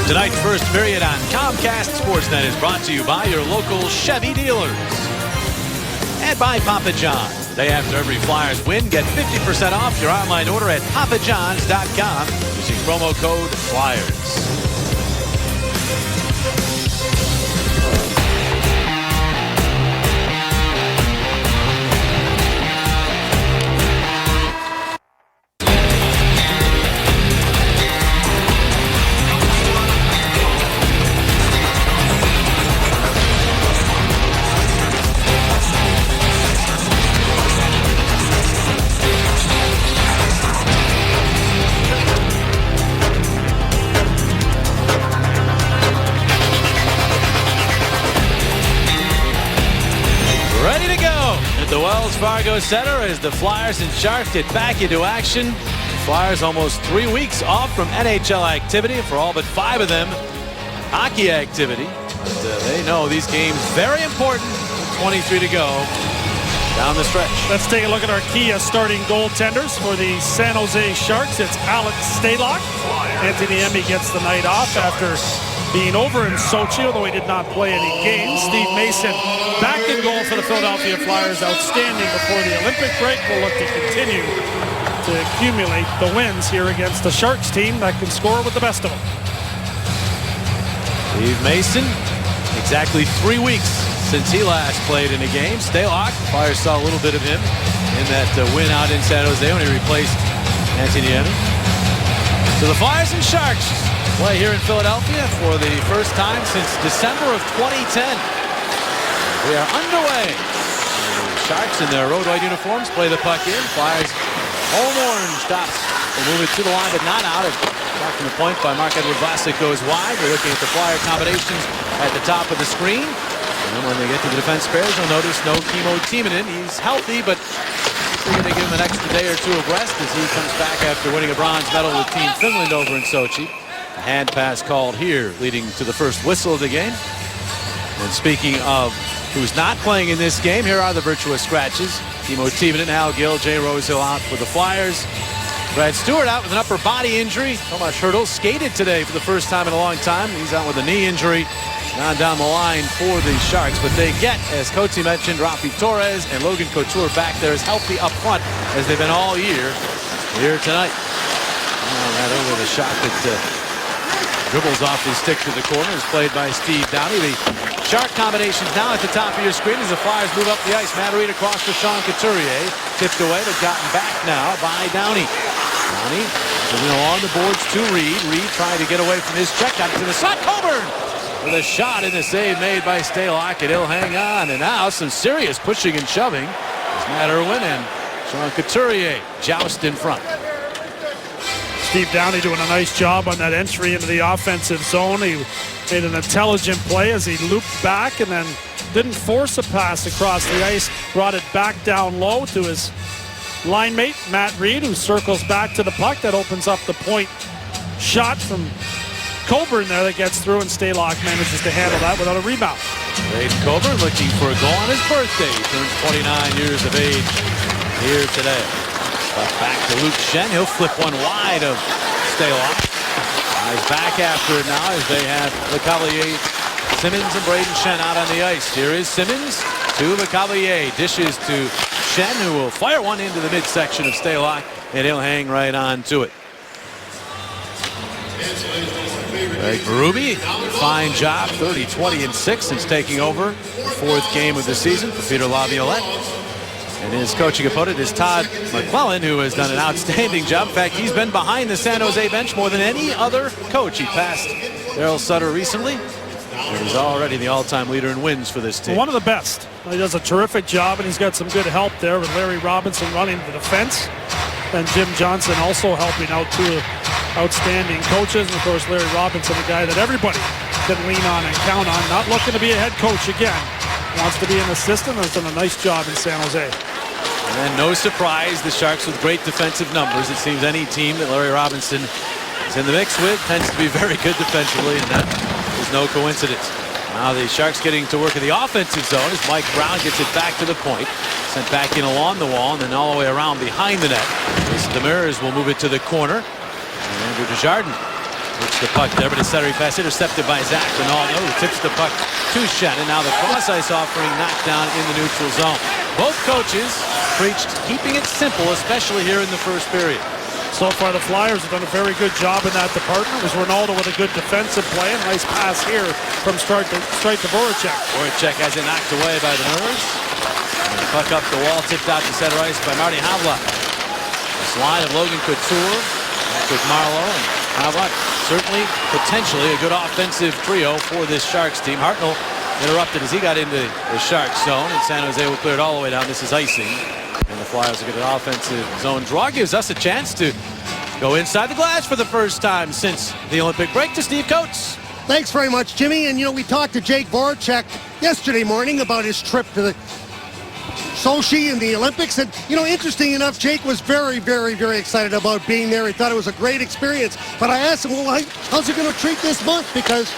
Tonight's first period on Comcast Sportsnet is brought to you by your local Chevy dealers and by Papa John's. The day after every Flyers win, get 50% off your online order at papajohns.com using promo code FLYERS. The Wells Fargo Center as the Flyers and Sharks get back into action. Flyers almost 3 weeks off from NHL activity, for all but 5 of them hockey activity. But they know these games very important. 23 to go down the stretch. Let's take a look at our key starting goaltenders for the San Jose Sharks. It's Alex Stalock. Anthony Emmy gets the night off after being over in Sochi, although he did not play any games. Steve Mason back in goal for the Philadelphia Flyers. Outstanding before the Olympic break. We'll look to continue to accumulate the wins here against the Sharks team that can score with the best of them. Steve Mason, exactly 3 weeks since he last played in a game. Stalock, Flyers saw a little bit of him in that win out in San Jose when he replaced Anthony Emmy. So the Flyers and Sharks play here in Philadelphia for the first time since December of 2010. We are underway. The Sharks in their road white uniforms play the puck in. Flyers home orange stops. They move it to the line, but not out. Back from the point by Marc-Edouard Vlasic goes wide. We're looking at the Flyer combinations at the top of the screen. And then when they get to the defense pairs, you'll notice no Kimmo Timonen. He's healthy, but they're going to give him an extra day or two of rest as he comes back after winning a bronze medal with Team Finland over in Sochi. A hand pass called here, leading to the first whistle of the game. And speaking of who's not playing in this game, here are the virtuous scratches. Kimmo Timonen, Hal Gill, Jay Rosehill out for the Flyers. Brad Stewart out with an upper body injury. Tomas Hertl skated today for the first time in a long time. He's out with a knee injury. Down the line for the Sharks, but they get, as Coatsy mentioned, Raffi Torres and Logan Couture back there as healthy up front as they've been all year here tonight. That over the shot that dribbles off his stick to the corner is played by Steve Downey. The Shark combinations now at the top of your screen as the Flyers move up the ice. Matt Reed across for Sean Couturier. Tipped away but gotten back now by Downey. Downey moving along the boards to Reed. Reed trying to get away from his check. Got it to the slot. Coburn with a shot and a save made by Stalock, and he'll hang on. And now some serious pushing and shoving as Matt Irwin and Sean Couturier joust in front. Steve Downey doing a nice job on that entry into the offensive zone. He made an intelligent play as he looped back and then didn't force a pass across the ice. Brought it back down low to his line mate, Matt Reed, who circles back to the puck. That opens up the point shot from Coburn there that gets through, and Stalock manages to handle that without a rebound. Braden Coburn looking for a goal on his birthday. He turns 29 years of age here today. But back to Luke Schenn. He'll flip one wide of Stalock. He's back after it now as they have LeCavalier, Simmons, and Braden Schenn out on the ice. Here is Simmons to LeCavalier. Dishes to Schenn, who will fire one into the midsection of Stalock, and he'll hang right on to it. Greg Berube, fine job, 30, 20, and 6 since taking over the 4th game of the season for Peter Laviolette. And his coaching opponent is Todd McClellan, who has done an outstanding job. In fact, he's been behind the San Jose bench more than any other coach. He passed Daryl Sutter recently, and he's already the all-time leader in wins for this team. One of the best. He does a terrific job, and he's got some good help there with Larry Robinson running the defense, and Jim Johnson also helping out two outstanding coaches. And of course, Larry Robinson, a guy that everybody can lean on and count on. Not looking to be a head coach again. Wants to be an assistant, and has done a nice job in San Jose. And then no surprise, the Sharks with great defensive numbers. It seems any team that Larry Robinson is in the mix with tends to be very good defensively, and that is no coincidence. Now the Sharks getting to work in the offensive zone as Mike Brown gets it back to the point. Sent back in along the wall and then all the way around behind the net. Jason Demers will move it to the corner. And Andrew Desjardins It's the puck there, but his centering pass intercepted by Zach Rinaldo, who tips the puck to Shannon. Now the cross-ice offering knocked down in the neutral zone. Both coaches preached keeping it simple, especially here in the first period. So far, the Flyers have done a very good job in that department. It was Ronaldo with a good defensive play. A nice pass here from straight to Voracek. Voracek has it knocked away by the Nerds. And the puck up the wall, tipped out to center ice by Marty Havlat. This line of Logan Couture, Patrick Marleau, and Havlat. Certainly, potentially, a good offensive trio for this Sharks team. Hartnell interrupted as he got into the Sharks zone, and San Jose will clear it all the way down. This is icing. And the Flyers will get an offensive zone draw. Gives us a chance to go inside the glass for the first time since the Olympic break to Steve Coates. Thanks very much, Jimmy. And, we talked to Jake Voracek yesterday morning about his trip to the Sochi and the Olympics. And, interesting enough, Jake was very, very, very excited about being there. He thought it was a great experience. But I asked him, well, how's he going to treat this month? Because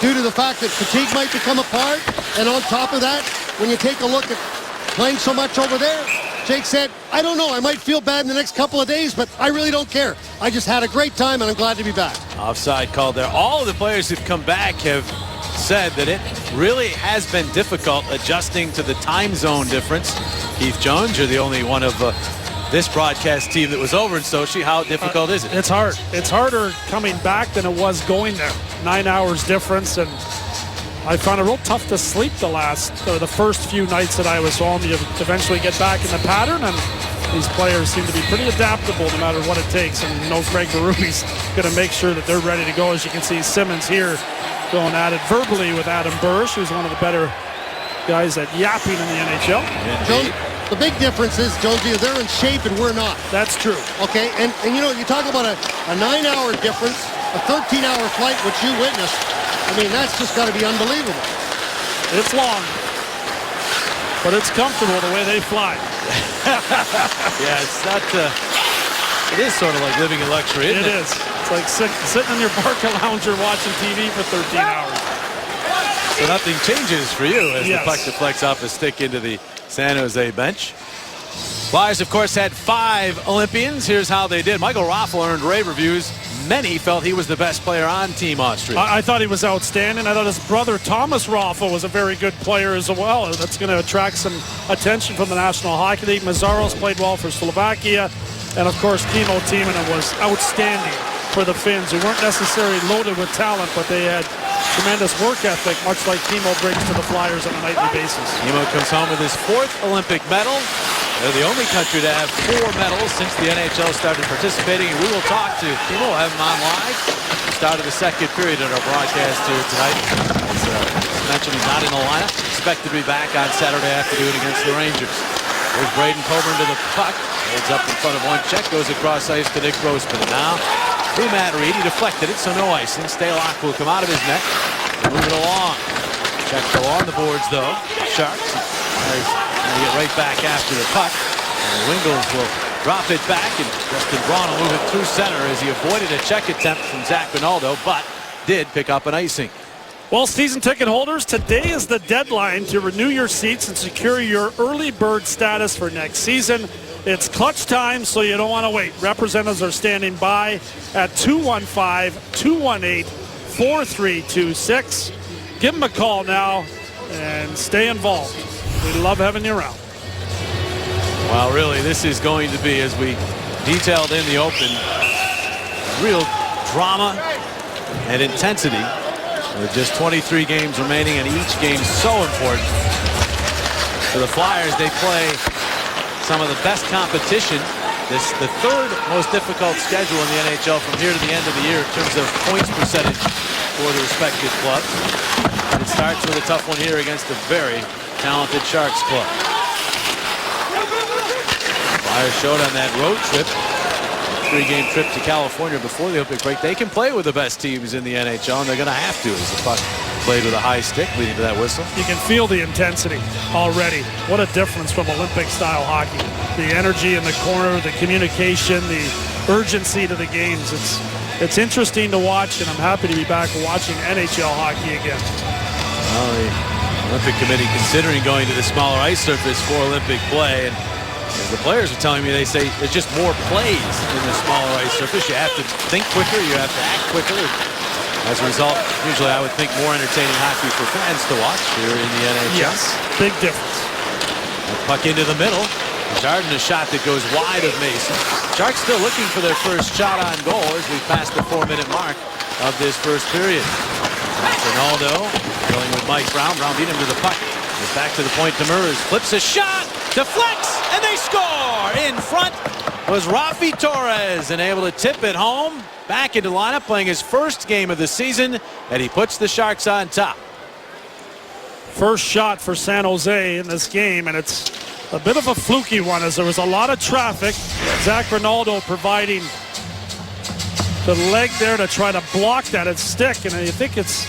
due to the fact that fatigue might become a part, and on top of that, when you take a look at playing so much over there, Jake said, I don't know, I might feel bad in the next couple of days, but I really don't care. I just had a great time, and I'm glad to be back. Offside called there. All of the players who've come back have said that it really has been difficult adjusting to the time zone difference. Keith Jones, you're the only one of this broadcast team that was over in Sochi. How difficult is it? It's hard. It's harder coming back than it was going there. 9 hours difference, and I found it real tough to sleep the first few nights that I was home. You eventually get back in the pattern, and these players seem to be pretty adaptable no matter what it takes. And Greg Berube going to make sure that they're ready to go. As you can see, Simmons here going at it verbally with Adam Burrish, who's one of the better guys at yapping in the NHL. The big difference is, Jonesy, they're in shape and we're not. That's true. Okay, and you talk about a 9-hour difference, a 13-hour flight, which you witnessed. I mean, that's just got to be unbelievable. It's long, but it's comfortable the way they fly. Yeah, it's not. It is sort of like living in luxury, isn't it? It is. It's like sitting in your Barca lounger watching TV for 13 hours. So nothing changes for you as Yes. the puck deflects off a stick into the San Jose bench. Flyers, of course, had 5 Olympians. Here's how they did. Michael Raffl earned rave reviews. Many felt he was the best player on Team Austria. I thought he was outstanding. I thought his brother Thomas Raffl was a very good player as well. That's going to attract some attention from the National Hockey League. Mazaros played well for Slovakia. And, of course, Timo Timonen was outstanding for the Finns, who weren't necessarily loaded with talent, but they had tremendous work ethic, much like Timo brings to the Flyers on a nightly basis. Timo comes home with his 4th Olympic medal. They're the only country to have 4 medals since the NHL started participating. And we will talk to Timo. We'll have him on live. Start of the second period at our broadcast here tonight. As mentioned, he's not in the lineup. Expected to be back on Saturday afternoon against the Rangers. Here's Braden Coburn to the puck. Holds up in front of one check. Goes across ice to Nick Grossman. And now to Matt Reed. He deflected it, so no icing. Stalock will come out of his net and move it along. Check go on the boards, though. Sharks. Going to get right back after the puck. And Wingles will drop it back, and Justin Braun will move it through center as he avoided a check attempt from Zach Rinaldo, but did pick up an icing. Well, season ticket holders, today is the deadline to renew your seats and secure your early bird status for next season. It's clutch time, so you don't want to wait. Representatives are standing by at 215-218-4326. Give them a call now and stay involved. We love having you around. Well, really, this is going to be, as we detailed in the open, real drama and intensity. With just 23 games remaining, and each game so important. For the Flyers, they play some of the best competition. This the 3rd most difficult schedule in the NHL from here to the end of the year in terms of points percentage for the respective clubs. And it starts with a tough one here against a very talented Sharks club. Flyers showed on that road trip, 3-game trip to California before the Olympic break. They can play with the best teams in the NHL, and they're going to have to as the puck played with a high stick leading to that whistle. You can feel the intensity already. What a difference from Olympic-style hockey. The energy in the corner, the communication, the urgency to the games. It's interesting to watch, and I'm happy to be back watching NHL hockey again. Well, the Olympic Committee considering going to the smaller ice surface for Olympic play, and As the players are telling me, they say there's just more plays in the smaller ice surface. You have to think quicker, you have to act quicker. As a result, usually I would think more entertaining hockey for fans to watch here in the NHL. Yes, big difference. That puck into the middle. Jordan, a shot that goes wide of Mason. Sharks still looking for their first shot on goal as we pass the 4-minute mark of this first period. Ronaldo dealing with Mike Brown. Brown beat him to the puck. Goes back to the point. Demers flips a shot, deflects, and they score! In front was Rafi Torres, and able to tip it home. Back into the lineup, playing his first game of the season, and he puts the Sharks on top. First shot for San Jose in this game, and it's a bit of a fluky one as there was a lot of traffic. Zach Ronaldo providing the leg there to try to block that at stick, and you think it's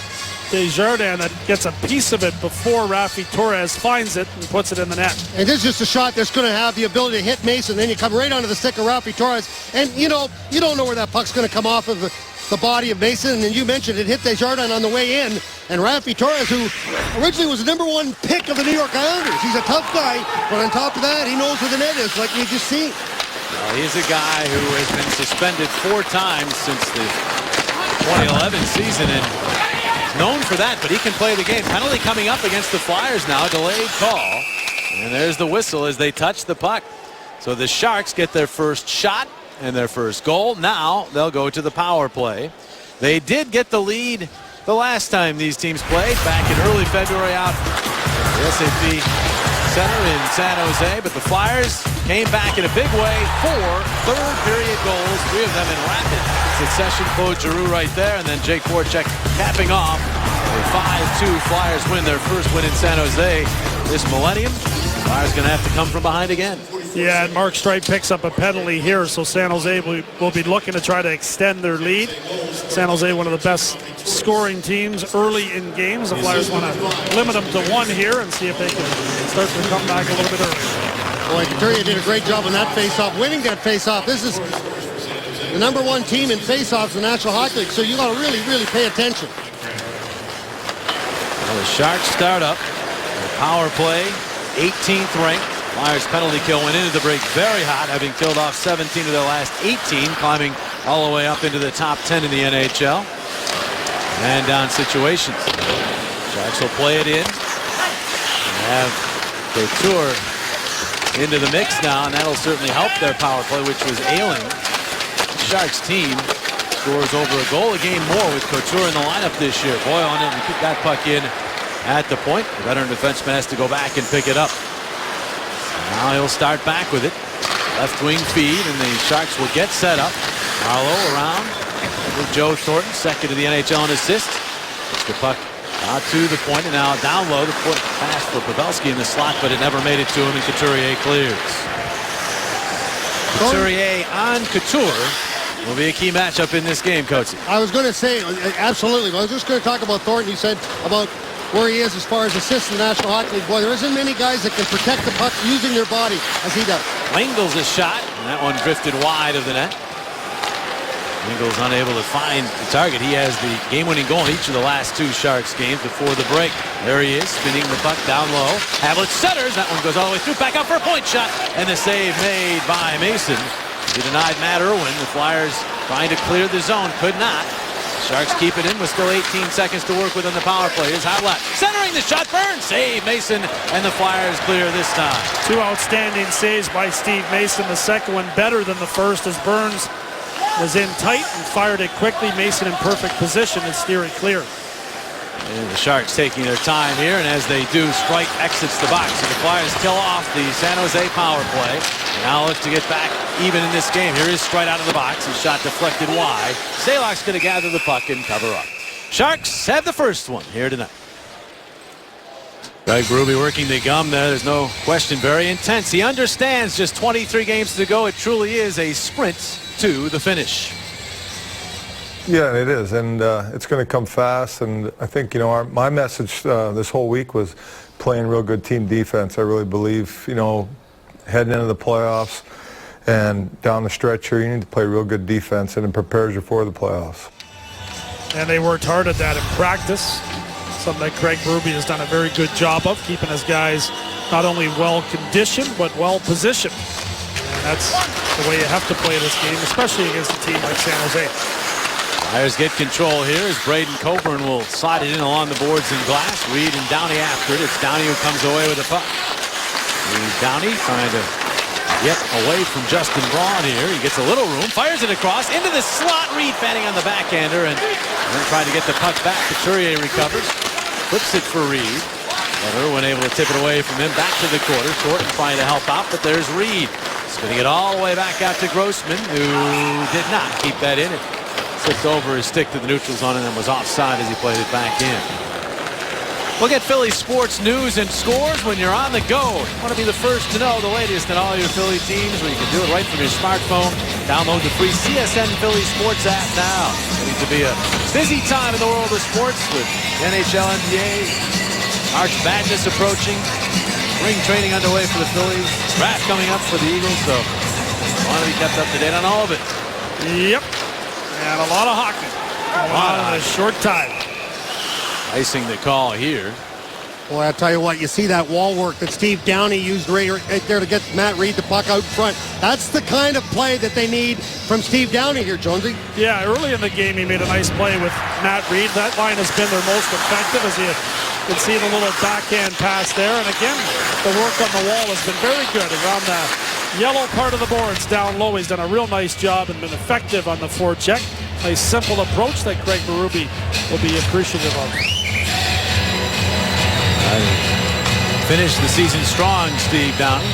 Desjardins that gets a piece of it before Rafi Torres finds it and puts it in the net. And this is just a shot that's going to have the ability to hit Mason. Then you come right onto the stick of Rafi Torres. And, you know, you don't know where that puck's going to come off of the body of Mason. And you mentioned it hit Desjardins on the way in. And Rafi Torres, who originally was the #1 pick of the New York Islanders. He's a tough guy. But on top of that, he knows where the net is, like we just seen. Well, he's a guy who has been suspended 4 times since the 2011 season. And known for that, but he can play the game. Penalty coming up against the Flyers now. Delayed call. And there's the whistle as they touch the puck. So the Sharks get their first shot and their first goal. Now they'll go to the power play. They did get the lead the last time these teams played back in early February out at the SAP Center in San Jose. But the Flyers came back in a big way. 4 third-period goals, 3 of them in rapid succession. Claude Giroux right there, and then Jake Voracek capping off a 5-2 Flyers win, their first win in San Jose this millennium. Flyers going to have to come from behind again. Yeah, and Mark Streit picks up a penalty here, so San Jose will be looking to try to extend their lead. San Jose, one of the best scoring teams early in games. The Flyers want to limit them to 1 here and see if they can start to come back a little bit earlier. Boy, Couturier did a great job on that face-off, winning that face-off. This is the #1 team in face-offs in the National Hockey League, so you got to really, really pay attention. Well, the Sharks start up. The power play, 18th ranked. Flyers penalty kill went into the break very hot, having killed off 17 of their last 18, climbing all the way up into the top 10 in the NHL. Man down situations. Sharks will play it in. They have Couture into the mix now, and that'll certainly help their power play, which was ailing. The Sharks team scores over a goal a game more with Couture in the lineup this year. Boyle on it and keep that puck in at the point. The veteran defenseman has to go back and pick it up. Now he'll start back with it. Left wing feed, and the Sharks will get set up. Marleau around with Joe Thornton, second to the NHL in assists. Puts the puck out to the point, and now down low. The point pass for Pavelski in the slot, but it never made it to him, and Couturier clears. Couturier on Couture will be a key matchup in this game, Coatsy. I was going to say, absolutely. I was just going to talk about Thornton. You said about where he is as far as assists in the National Hockey League. Boy, there isn't many guys that can protect the puck using their body as he does. Langle's a shot, and that one drifted wide of the net. Langle's unable to find the target. He has the game-winning goal in each of the last 2 Sharks games before the break. There he is, spinning the puck down low. Havlicek centers. That one goes all the way through, back out for a point shot, and the save made by Mason. He denied Matt Irwin. The Flyers trying to clear the zone, could not. Sharks keep it in with still 18 seconds to work with on the power play. Here's Havlat centering the shot. Burns save Mason, and the Flyers clear this time. 2 outstanding saves by Steve Mason. The second one better than the first as Burns was in tight and fired it quickly. Mason in perfect position and steer it clear. And the Sharks taking their time here, and as they do, Streit exits the box. So the Flyers kill off the San Jose power play. And now look to get back even in this game. Here is Streit out of the box. His shot deflected wide. Stalock's going to gather the puck and cover up. Sharks have the first one here tonight. Craig Berube working the gum there. There's no question. Very intense. He understands just 23 games to go. It truly is a sprint to the finish. Yeah, it is, and it's going to come fast. And I think, you know, my message this whole week was playing real good team defense. I really believe, you know, heading into the playoffs and down the stretch here, you need to play real good defense, and it prepares you for the playoffs. And they worked hard at that in practice. Something that Craig Berube has done a very good job of, keeping his guys not only well-conditioned, but well-positioned. And that's the way you have to play this game, especially against a team like San Jose. Flyers get control here as Braden Coburn will slide it in along the boards and glass. Reed and Downey after it. It's Downey who comes away with the puck. Downey trying to get away from Justin Braun here. He gets a little room, fires it across into the slot. Reed fanning on the backhander and then trying to get the puck back. Couturier recovers, flips it for Reed. But Irwin able to tip it away from him back to the quarter. Thornton trying to help out, but there's Reed. Spinning it all the way back out to Grossman, who did not keep that in. It slipped over his stick to the neutral zone and then was offside as he played it back in. We'll get Philly sports news and scores when you're on the go. Want to be the first to know the latest in all your Philly teams? Well, you can do it right from your smartphone. Download the free CSN Philly Sports app now. It's going to be a busy time in the world of sports with NHL, NBA, March Madness approaching, spring training underway for the Phillies, draft coming up for the Eagles, so want to be kept up to date on all of it. Yep. And a lot of hockey. A lot in a short time. Icing the call here. Boy, I'll tell you what, you see that wall work that Steve Downey used right there to get Matt Reed the puck out front. That's the kind of play that they need from Steve Downey here, Jonesy. Yeah, early in the game he made a nice play with Matt Reed. That line has been their most effective, as you can see the little backhand pass there. And again, the work on the wall has been very good around the yellow part of the boards down low. He's done a real nice job and been effective on the forecheck. Nice simple approach that Craig Berube will be appreciative of. Finished the season strong, Steve Downey.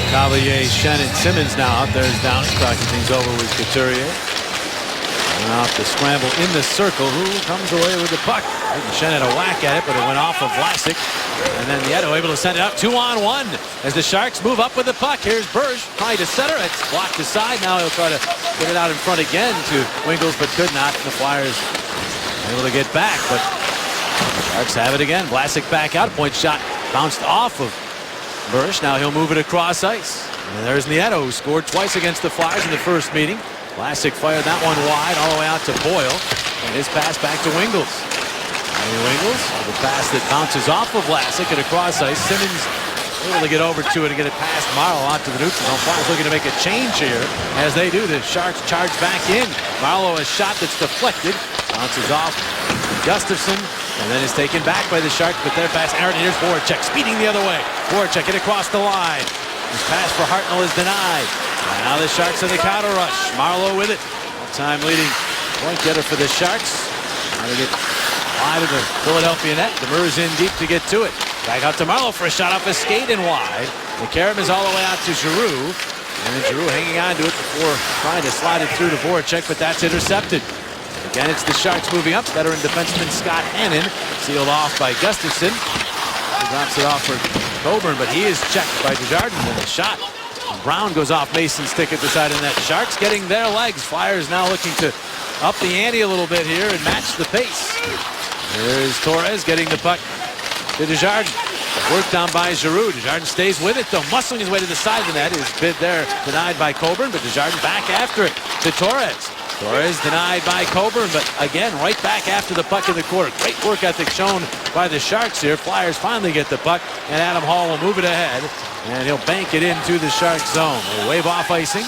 Cavalier, Shannon, Simmons now out. There's Downey talking things over with Couturier. And off the scramble in the circle. Who comes away with the puck? Shannon had a whack at it, but it went off of Vlasic. And then Nieto able to send it up 2-on-1 as the Sharks move up with the puck. Here's Berge trying to center. It's blocked aside. Now he'll try to get it out in front again to Wingels, but could not. The Flyers able to get back, but Sharks have it again. Vlasic back out. Point shot bounced off of Berge. Now he'll move it across ice. And there's Nieto, who scored twice against the Flyers in the first meeting. Vlasic fired that one wide all the way out to Boyle. And his pass back to Wingels. Wingels, the pass that bounces off of Vlasic and across ice. Simmons able to get over to it and get it past Marlowe out to the neutral zone. Flyers looking to make a change here. As they do, the Sharks charge back in. Marlowe, a shot that's deflected. Bounces off Gustafsson. And then is taken back by the Sharks, but their pass, Aaron, here's Voracek speeding the other way. Voracek it across the line. His pass for Hartnell is denied. And now the Sharks in the counter rush. Marlowe with it. All-time leading point getter for the Sharks. Trying to get wide of the Philadelphia net. Demers in deep to get to it. Back out to Marlowe for a shot off his skate and wide. McCarron is all the way out to Giroux. And then Giroux hanging on to it before trying to slide it through to Voracek, but that's intercepted. Again, it's the Sharks moving up. Veteran defenseman Scott Hannon sealed off by Gustafsson. He drops it off for Coburn, but he is checked by Desjardins. And the shot. Brown goes off Mason's stick at the side of the net. Sharks getting their legs. Flyers now looking to up the ante a little bit here and match the pace. There's Torres getting the puck to Desjardins. Worked down by Giroux. Desjardins stays with it, though, muscling his way to the side of the net. His bid there denied by Coburn, but Desjardins back after it to Torres. Torres denied by Coburn, but again, right back after the puck in the corner. Great work ethic shown by the Sharks here. Flyers finally get the puck, and Adam Hall will move it ahead, and he'll bank it into the Sharks zone. They wave off icing.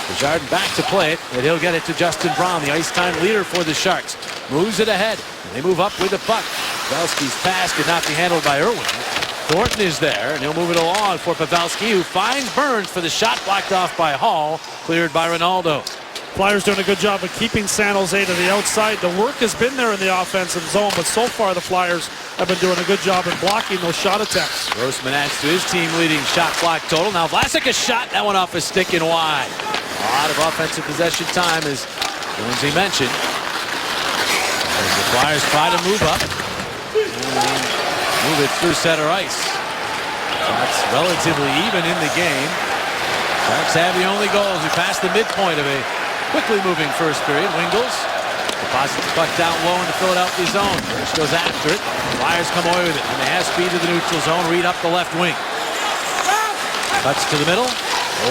Desjardins back to play it, and he'll get it to Justin Braun, the ice time leader for the Sharks. Moves it ahead, and they move up with the puck. Pavelski's pass could not be handled by Irwin. Thornton is there, and he'll move it along for Pavelski, who finds Burns for the shot blocked off by Hall, cleared by Ronaldo. Flyers doing a good job of keeping San Jose to the outside. The work has been there in the offensive zone, but so far the Flyers have been doing a good job in blocking those shot attempts. Grossman adds to his team-leading shot block total. Now Vlasic a shot, that one off his stick and wide. A lot of offensive possession time, as Lindsay mentioned. As the Flyers try to move up and move it through center ice. That's relatively even in the game. Sharks have the only goal as we pass the midpoint of a quickly moving first period. Wingels deposits the puck down low in the Philadelphia zone. Birch goes after it. Flyers come away with it, and they have speed to the neutral zone. Reed up the left wing. Cuts to the middle.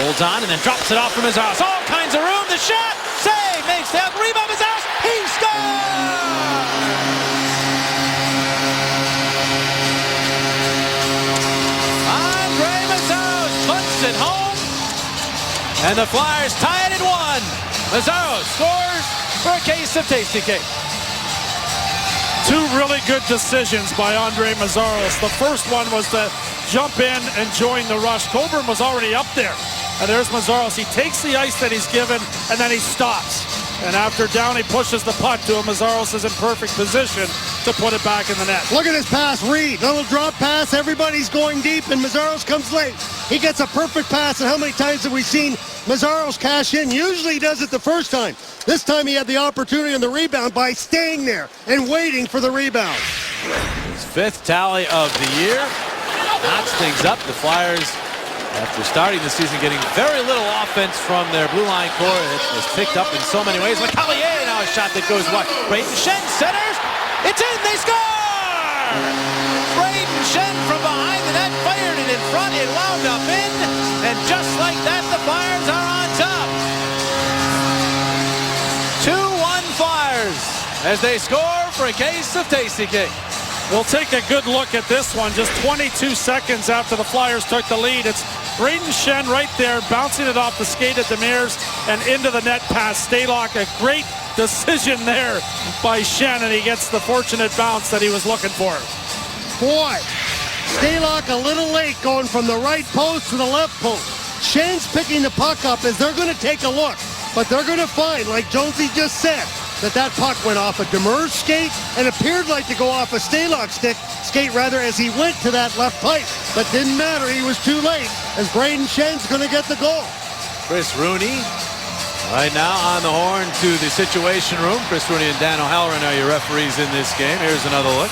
Holds on and then drops it off from his house. All kinds of room. The shot. Save. Makes the rebound his house. He scores! And the Flyers tie it at 1. Mazzaros scores for a case of Tasty Cake. Two really good decisions by Andre Mazzaros. The first one was to jump in and join the rush. Coburn was already up there. And there's Mazzaros. He takes the ice that he's given, and then he stops. And after Downey pushes the puck to him, Mazzaros is in perfect position to put it back in the net. Look at his pass, Reed. Little drop pass. Everybody's going deep, and Mazzaros comes late. He gets a perfect pass, and how many times have we seen Mazzaros cash in? Usually he does it the first time. This time he had the opportunity on the rebound by staying there and waiting for the rebound. His 5th tally of the year. Knocks things up. The Flyers, after starting the season getting very little offense from their blue line core, it was picked up in so many ways. LeCavalier now a shot that goes wide. Brayden Schenn centers. It's in. They score! Brayden Schenn from behind the net fired it in front. It wound up in. And just like that, the Flyers are on top. 2-1 Flyers as they score for a case of Tasty Cake. We'll take a good look at this one. Just 22 seconds after the Flyers took the lead. It's Brayden Schenn right there, bouncing it off the skate at Demers and into the net past Stalock. A great decision there by Schenn, and he gets the fortunate bounce that he was looking for. Boy, Stalock a little late going from the right post to the left post. Schenn's picking the puck up as they're going to take a look. But they're going to find, like Jonesy just said, that puck went off a Demers skate and appeared like to go off a Stalock skate as he went to that left pipe. But didn't matter. He was too late as Brayden Schenn's going to get the goal. Chris Rooney right now on the horn to the Situation Room. Chris Rooney and Dan O'Halloran are your referees in this game. Here's another look.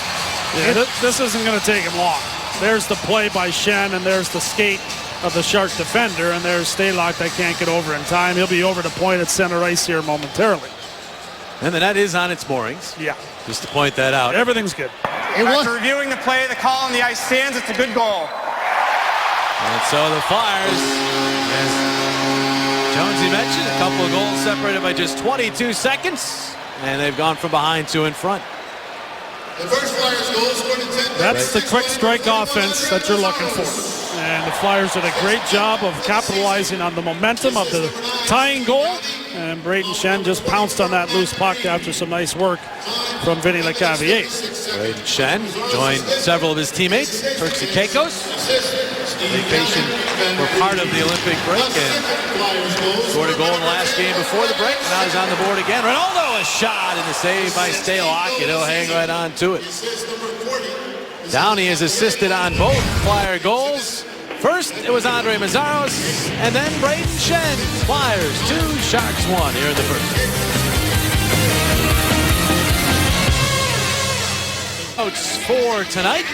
Yeah, this isn't going to take him long. There's the play by Schenn, and there's the skate of the Shark defender, and there's Stalock that can't get over in time. He'll be over the point at center ice here momentarily. And the net is on its moorings. Yeah. Just to point that out. Everything's good. After reviewing the play, the call on the ice stands. It's a good goal. And so the Flyers, as Jonesy mentioned, a couple of goals separated by just 22 seconds. And they've gone from behind to in front. The first Flyers goal scored in 10 That's the quick strike offense that you're looking for. And the Flyers did a great job of capitalizing on the momentum of the tying goal. And Brayden Schenn just pounced on that loose puck after some nice work from Vinny Lecavalier. Brayden Schenn joined several of his teammates, Turks and Caicos, vacation for part of the Olympic break, and scored a goal in the last game before the break. Now he's on the board again. Ronaldo, a shot, and the save by Stalock, and he'll hang right on to it. Downey has assisted on both Flyer goals. First, it was Andre Mazzaros, and then Brayden Schenn. Flyers 2, Sharks 1 here in the first. Notes for tonight.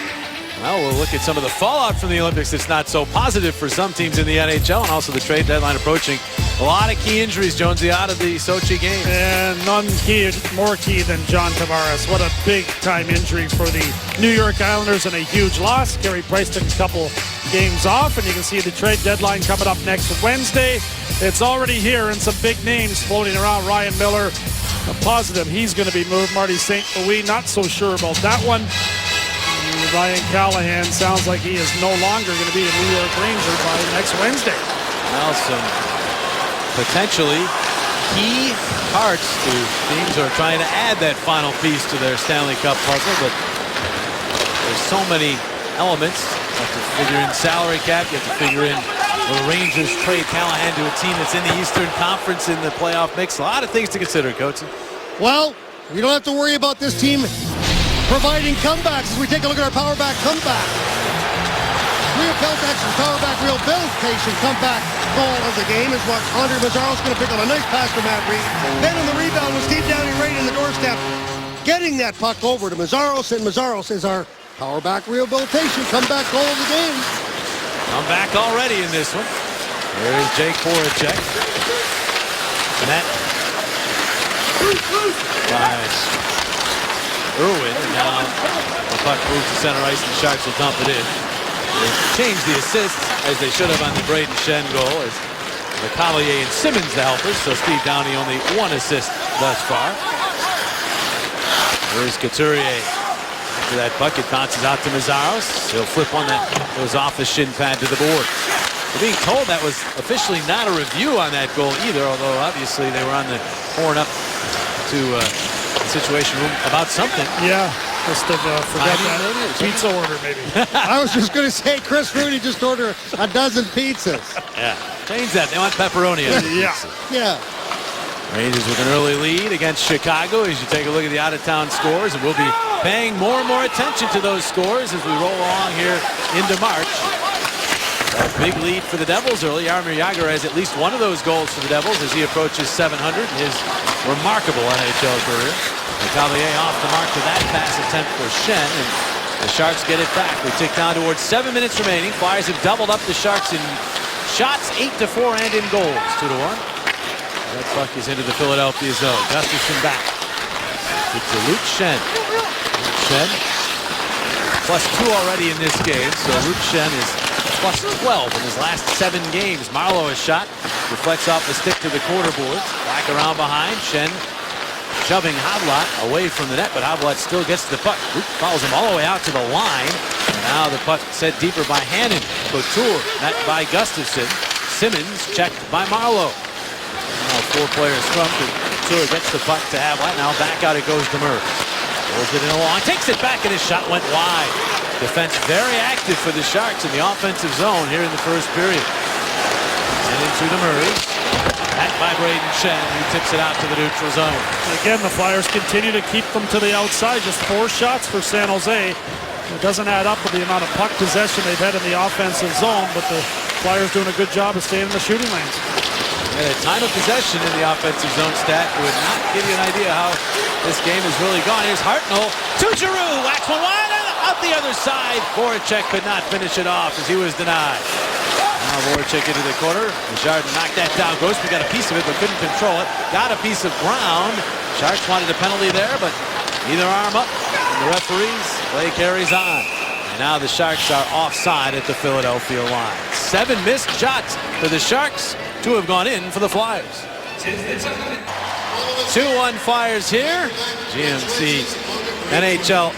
Well, we'll look at some of the fallout from the Olympics. It's not so positive for some teams in the NHL, and also the trade deadline approaching. A lot of key injuries, Jonesy, out of the Sochi game. And none more key than John Tavares. What a big-time injury for the New York Islanders and a huge loss. Carey Price took a couple games off, and you can see the trade deadline coming up next Wednesday. It's already here, and some big names floating around. Ryan Miller, positive he's going to be moved. Marty St. Louis, not so sure about that one. Ryan Callahan sounds like he is no longer going to be a New York Ranger by next Wednesday. Well, some potentially key parts to teams who are trying to add that final piece to their Stanley Cup puzzle, but there's so many elements. You have to figure in salary cap. You have to figure in the Rangers trade Callahan to a team that's in the Eastern Conference in the playoff mix. A lot of things to consider, Coach. Well, we don't have to worry about this team providing comebacks as we take a look at our Power Back comeback. Power Back Rehabilitation comeback goal of the game is what Andre Mazzaros going to pick up a nice pass from Matt Reed. Then on the rebound was Steve Downey right in the doorstep, getting that puck over to Mazzaros, and Mazzaros is our Power Back Rehabilitation comeback goal of the game. I'm back already in this one. There's Jake Voracek. And that by Irwin, and now the puck moves to center ice and the Sharks will dump it in. They changed the assists as they should have on the Brayden Schenn goal as Lecavalier and Simmons the helpers, so Steve Downey only one assist thus far. Here's Couturier. After that puck, it bounces out to Mazzaros. He'll flip one that goes off the shin pad to the board. We're being told that was officially not a review on that goal either, although obviously they were on the horn up to the situation room about something. Yeah, must have forgot that pizza order maybe. I was just going to say, Chris Rooney just ordered a dozen pizzas. Yeah, change that. They want pepperoni. Yeah. Yeah. Rangers with an early lead against Chicago as you take a look at the out-of-town scores, and we'll be paying more and more attention to those scores as we roll along here into March. A big lead for the Devils early. Jaromir Jagr has at least one of those goals for the Devils as he approaches 700 in his remarkable NHL career. Lecavalier off the mark to that pass attempt for Schenn, and the Sharks get it back. They tick down towards 7 minutes remaining. Flyers have doubled up the Sharks in shots, 8-4, and in goals, 2-1. That puck is into the Philadelphia zone. Gustafsson back to Luke Schenn. Schenn +2 already in this game, so Luke Schenn is +12 in his last 7 games. Marleau has shot, deflects off the stick to the quarter boards. Back around behind, Schenn shoving Havlat away from the net, but Havlat still gets the puck. Luke follows him all the way out to the line. And now the puck set deeper by Hannon. Couture, net by Gustafsson. Simmons checked by Marleau. Now 4 players scrum. Couture gets the puck to Havlat. Now back out it goes to Murray. Rolls it in along, takes it back, and his shot went wide. Defense very active for the Sharks in the offensive zone here in the first period. And into the Murray. Back by Brayden Schenn, who tips it out to the neutral zone. And again, the Flyers continue to keep them to the outside. Just 4 shots for San Jose. It doesn't add up with the amount of puck possession they've had in the offensive zone, but the Flyers doing a good job of staying in the shooting lanes. And a time of possession in the offensive zone stat would not give you an idea how this game has really gone. Here's Hartnell to Giroux. Whacks one wide and out the other side. Voracek could not finish it off as he was denied. Now Voracek into the corner. Richardson knocked that down. Grossman got a piece of it but couldn't control it. Got a piece of ground. Sharks wanted a penalty there, but either arm up. And the referees, play carries on. And now the Sharks are offside at the Philadelphia line. 7 missed shots for the Sharks. 2 have gone in for the Flyers. 2-1 Flyers here. GMC NHL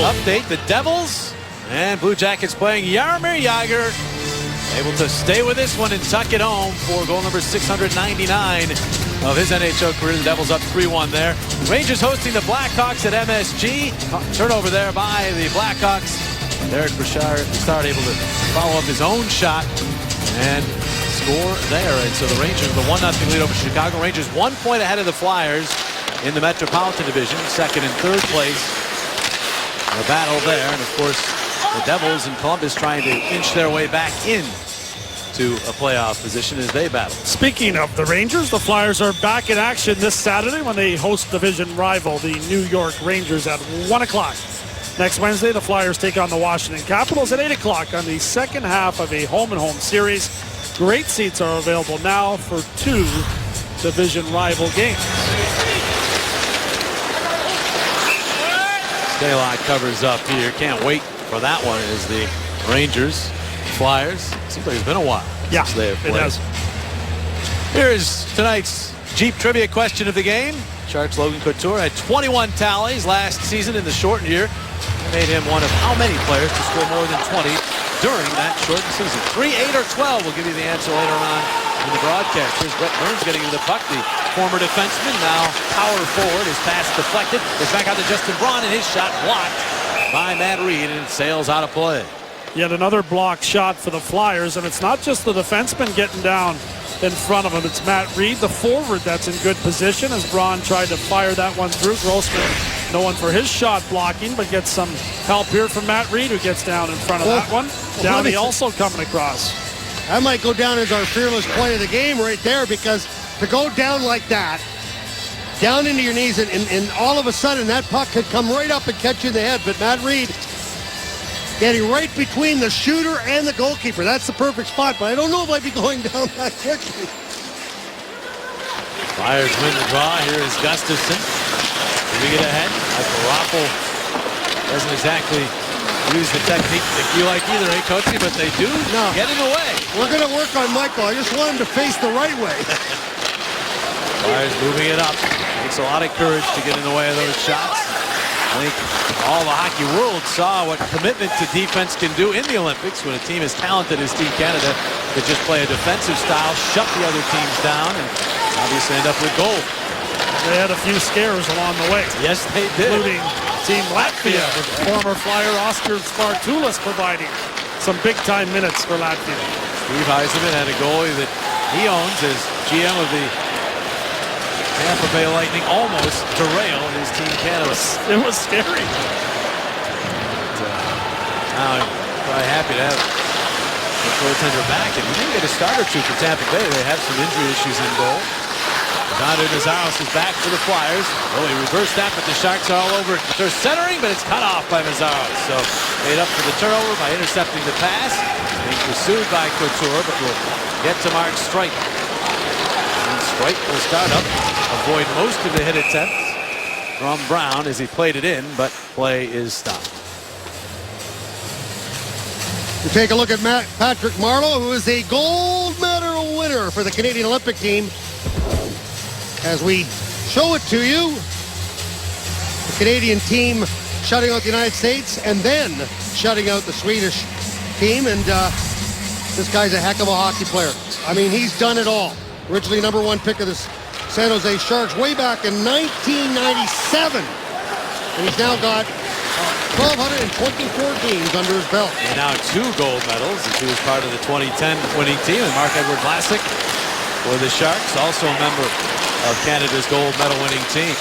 update. The Devils and Blue Jackets playing Jaromir Jagr. Able to stay with this one and tuck it home for goal number 699 of his NHL career. The Devils up 3-1 there. Rangers hosting the Blackhawks at MSG. Turnover there by the Blackhawks. Derek Brassard able to follow up his own shot and score there. And so the Rangers, the 1-0 lead over Chicago. Rangers 1 point ahead of the Flyers in the Metropolitan Division, second and third place. The battle there, and of course the Devils in Columbus trying to inch their way back in to a playoff position as they battle. Speaking of the Rangers, the Flyers are back in action this Saturday when they host division rival, the New York Rangers, at 1 o'clock. Next Wednesday, the Flyers take on the Washington Capitals at 8 o'clock on the second half of a home-and-home series. Great seats are available now for 2 division rival games. Stalock covers up here. Can't wait for that one as the Rangers, Flyers. Seems like it's been a while since they have played. It has. Here's tonight's Jeep trivia question of the game. Sharks Logan Couture had 21 tallies last season in the shortened year. That made him one of how many players to score more than 20 during that shortened season? 3, 8, or 12. We'll give you the answer later on in the broadcast. Here's Brett Burns getting to the puck. The former defenseman, now power forward. His pass deflected. Goes back out to Justin Braun, and his shot blocked by Matt Reed, and it sails out of play. Yet another block shot for the Flyers, and it's not just the defenseman getting down in front of him. It's Matt Reed, the forward, that's in good position as Braun tried to fire that one through. Grossman, no one for his shot blocking, but gets some help here from Matt Reed, who gets down in front of that one. Downey also coming across. I might go down as our fearless play of the game right there, because to go down like that, down into your knees, and all of a sudden that puck could come right up and catch you in the head. But Matt Reed getting right between the shooter and the goalkeeper. That's the perfect spot, but I don't know if I'd be going down that quickly. Flyers win the draw. Here is Gustafsson. We get ahead. Raffle doesn't exactly use the technique that you like either, Coachy? But they do get in the way. We're going to work on Michael. I just want him to face the right way. Flyers moving it up. Takes a lot of courage to get in the way of those shots. Link All the hockey world saw what commitment to defense can do in the Olympics when a team as talented as Team Canada could just play a defensive style, shut the other teams down, and obviously end up with gold. They had a few scares along the way. Yes, they did. Including Team Latvia, with former Flyer Oscar Spartulis providing some big-time minutes for Latvia. Steve Yzerman had a goalie that he owns as GM of the Tampa Bay Lightning, almost derailed his Team Canada. It was scary. Now I'm probably happy to have the goaltender back, and we didn't get a start or two for Tampa Bay. They have some injury issues in goal. Dante Mazaros is back for the Flyers. Oh, he reversed that, but the Sharks are all over it. They're centering, but it's cut off by Mazaros. So made up for the turnover by intercepting the pass. Being pursued by Couture, but will get to Mark Streit. And Streit will start up, avoid most of the hit attempts from Brown as he played it in, but play is stopped. We take a look at Patrick Marleau, who is a gold medal winner for the Canadian Olympic team. As we show it to you, the Canadian team shutting out the United States and then shutting out the Swedish team. And this guy's a heck of a hockey player. I mean, he's done it all. Originally #1 pick of the San Jose Sharks way back in 1997. And he's now got 1,224 games under his belt. And now 2 gold medals. He was part of the 2010 winning team. And Mark-Edward Vlasic for the Sharks, also a member of Canada's gold medal winning team.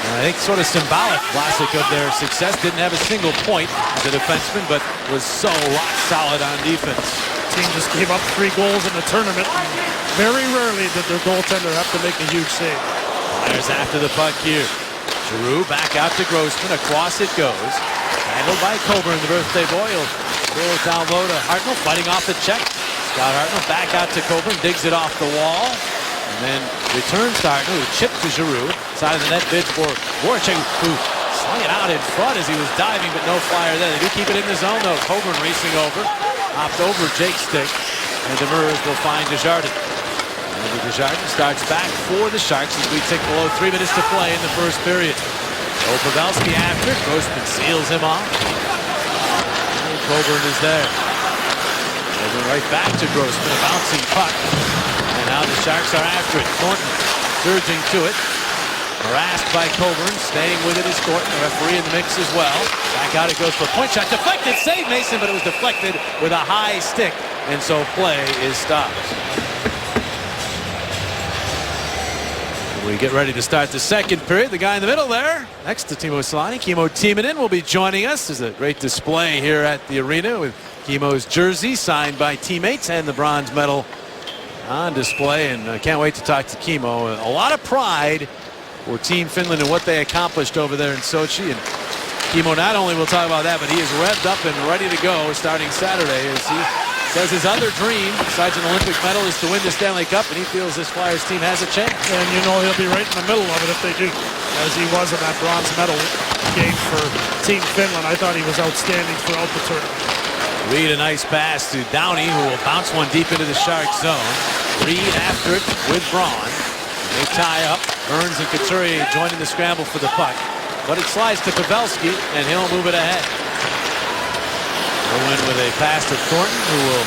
And I think sort of symbolic, Vlasic, of their success. Didn't have a single point as a defenseman, but was so rock solid on defense. The team just gave up 3 goals in the tournament. Very rarely did their goaltender have to make a huge save. Flyers after the puck here. Giroux back out to Grossman. Across it goes. Handled by Coburn, the birthday boy. He'll throw it down low to Hartnell, fighting off the check. Scott Hartnell back out to Coburn, digs it off the wall. And then returns to Hartnell, who chipped to Giroux. Side of the net bid for Voracek, who slung it out in front as he was diving, but no Flyer there. They do keep it in the zone, though. Coburn racing over. Hopped over Jake's stick. And Demers will find Desjardins. And Desjardins starts back for the Sharks as we tick below 3 minutes to play in the first period. Pavelski after. Grossman seals him off. And Coburn is there. Coburn right back to Grossman. A bouncing puck. And now the Sharks are after it. Thornton surging to it. Harassed by Coburn. Staying with it is Thornton. The referee in the mix as well. Back out it goes for a point shot. Deflected. Save Mason, but it was deflected with a high stick. And so play is stopped. We get ready to start the second period. The guy in the middle there, next to Timo Solani, Kimmo Timonen, will be joining us. There's a great display here at the arena with Kimmo's jersey signed by teammates and the bronze medal on display. And I can't wait to talk to Kimmo. A lot of pride for Team Finland and what they accomplished over there in Sochi. And Kimmo not only will talk about that, but he is revved up and ready to go starting Saturday as he says his other dream, besides an Olympic medal, is to win the Stanley Cup, and he feels this Flyers team has a chance. And you know he'll be right in the middle of it if they do, as he was in that bronze medal game for Team Finland. I thought he was outstanding throughout the tournament. Reed, a nice pass to Downey, who will bounce one deep into the Sharks zone. Reed after it with Braun. They tie up. Burns and Couturier joining the scramble for the puck. But it slides to Pavelski, and he'll move it ahead. Owen with a pass to Thornton, who will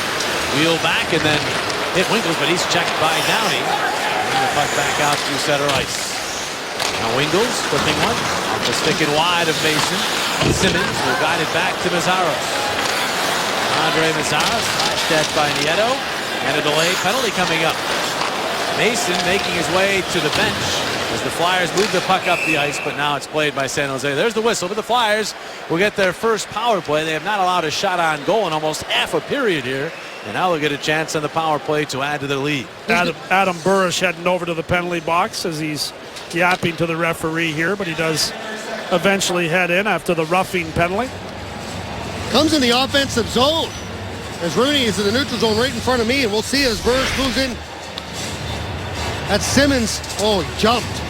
wheel back and then hit Wingels, but he's checked by Downey. Bring the puck back out to center ice. Now Wingels flipping one. Off the stick and wide of Mason. Simmons will guide it back to Mazaros. Andre Mazaros slashed at by Nieto. And a delayed penalty coming up. Mason making his way to the bench as the Flyers move the puck up the ice, but now it's played by San Jose. There's the whistle, but the Flyers will get their first power play. They have not allowed a shot on goal in almost half a period here, and now they'll get a chance on the power play to add to their lead. Adam Burrish heading over to the penalty box as he's yapping to the referee here, but he does eventually head in after the roughing penalty. Comes in the offensive zone as Rooney is in the neutral zone right in front of me, and we'll see as Burrish moves in. That's Simmons. Oh, he jumped,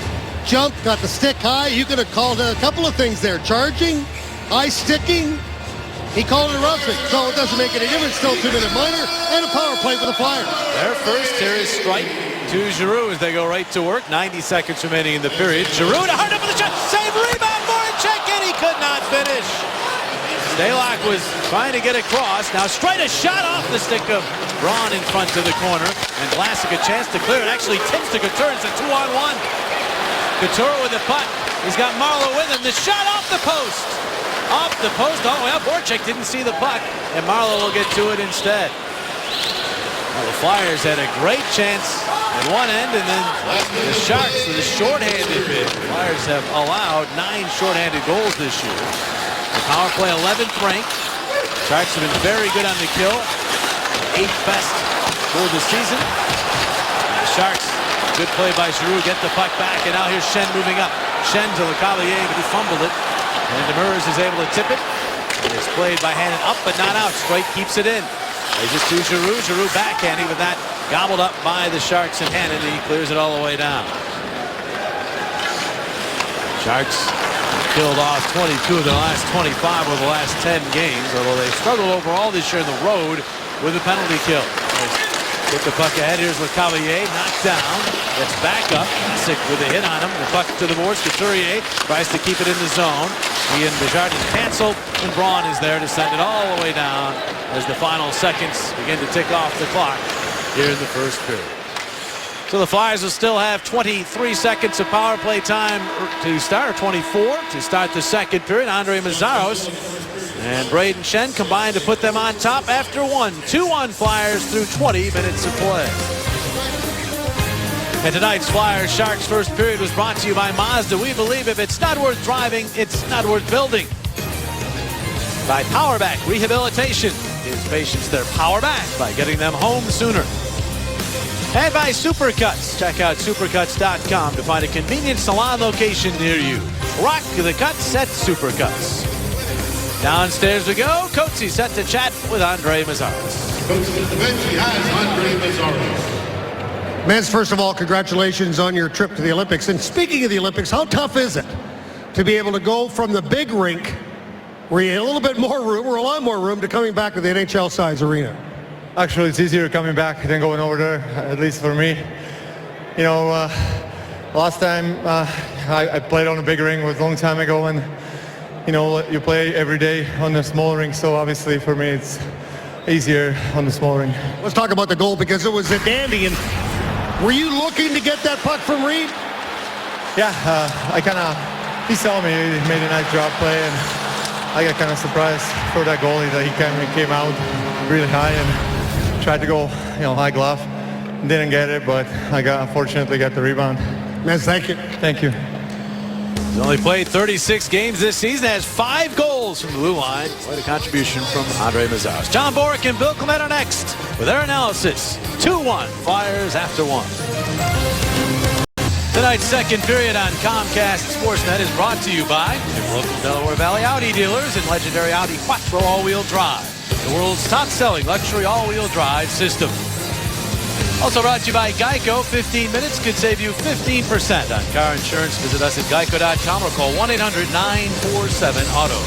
got the stick high. You could have called a couple of things there. Charging, high sticking. He called it roughing, so it doesn't make any difference. Still 2-minute minor and a power play for the Flyers. Their first here is Streit to Giroux as they go right to work. 90 seconds remaining in the period. Giroux to Hartnell for the shot. Save, rebound, Voracek. Stalock was trying to get across. Now straight a shot off the stick of Braun in front to the corner. And Vlasic a chance to clear it. Actually tips to Couture. It's a 2-on-1. Couture with the puck. He's got Marleau with him. The shot off the post. Off the post. Oh, well, Voracek didn't see the puck. And Marleau will get to it instead. Well, the Flyers had a great chance at one end, and then the Sharks with a shorthanded bid. The Flyers have allowed 9 shorthanded goals this year. The power play 11th ranked. Sharks have been very good on the kill. 8th best for the season. And the Sharks, good play by Giroux, get the puck back, and now here's Schenn moving up. Schenn to Lecavalier, but he fumbled it. And Demers is able to tip it. And it's played by Hannon up, but not out. Straight keeps it in. They just do Giroux. Giroux backhanding with that gobbled up by the Sharks and Hannon. He clears it all the way down. Sharks killed off 22 of their last 25 over the last 10 games, although they struggled overall this year on the road with a penalty kill. Get the puck ahead. Here's Lecavalier, knocked down. Gets back up. Vlasic with a hit on him. The puck to the boards. Couturier tries to keep it in the zone. He and Desjardins canceled, and Braun is there to send it all the way down as the final seconds begin to tick off the clock here in the first period. So the Flyers will still have 23 seconds of power play time to start, or 24 to start the second period. Andre Meszaros and Brayden Schenn combined to put them on top after one. 2-1 Flyers through 20 minutes of play. And tonight's Flyers Sharks first period was brought to you by Mazda. We believe if it's not worth driving, it's not worth building. By Powerback Rehabilitation. Gives patients their power back by getting them home sooner. And by Supercuts. Check out supercuts.com to find a convenient salon location near you. Rock the cuts at Supercuts. Downstairs we go. Coatsy set to chat with Andre Meszaros. Coach at the bench, he has Andre Meszaros. Mez, first of all, congratulations on your trip to the Olympics. And speaking of the Olympics, how tough is it to be able to go from the big rink, where you had a little bit more room, or a lot more room, to coming back to the NHL size arena? Actually, it's easier coming back than going over there, at least for me. You know, last time I played on a big ring was a long time ago, and you know, you play every day on the small ring, so obviously for me it's easier on the small ring. Let's talk about the goal, because it was a dandy. And were you looking to get that puck from Reed? Yeah, he saw me, he made a nice drop play, and I got kind of surprised for that goalie that he came out really high and tried to go, you know, high glove. Didn't get it, but unfortunately got the rebound. Mez, thank you. Thank you. He's only played 36 games this season, has 5 goals from the blue line. Quite a contribution from Andre Meszaros. John Boric and Bill Clement are next with their analysis. 2-1 Flyers after 1. Tonight's second period on Comcast Sportsnet is brought to you by your local Delaware Valley Audi dealers and legendary Audi Quattro all-wheel drive, the world's top-selling luxury all-wheel drive system. Also brought to you by Geico. 15 minutes could save you 15% on car insurance. Visit us at geico.com or call 1-800-947-AUTO.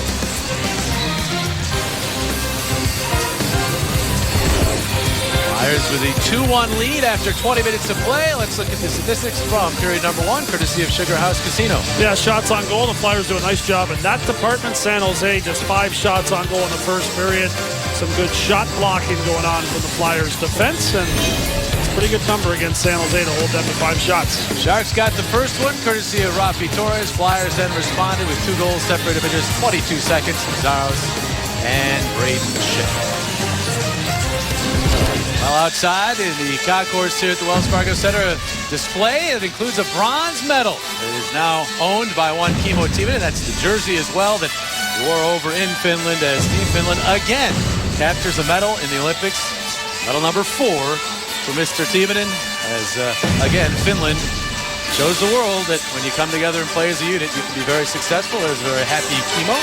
Flyers with a 2-1 lead after 20 minutes of play. Let's look at the statistics from period number 1, courtesy of Sugar House Casino. Yeah, shots on goal. The Flyers do a nice job in that department. San Jose just 5 shots on goal in the first period. Some good shot blocking going on from the Flyers defense, and pretty good number against San Jose to hold them to 5 shots. Sharks got the first one courtesy of Rafi Torres. Flyers then responded with 2 goals separated by just 22 seconds. Meszaros and Brayden Schenn. Well, outside in the concourse here at the Wells Fargo Center, a display that includes a bronze medal. It is now owned by one Kimmo Timonen. That's the jersey as well that he wore over in Finland, as Team Finland again captures a medal in the Olympics. Medal number 4 for Mr. Timonen, as again Finland shows the world that when you come together and play as a unit, you can be very successful. There's a very happy Kimmo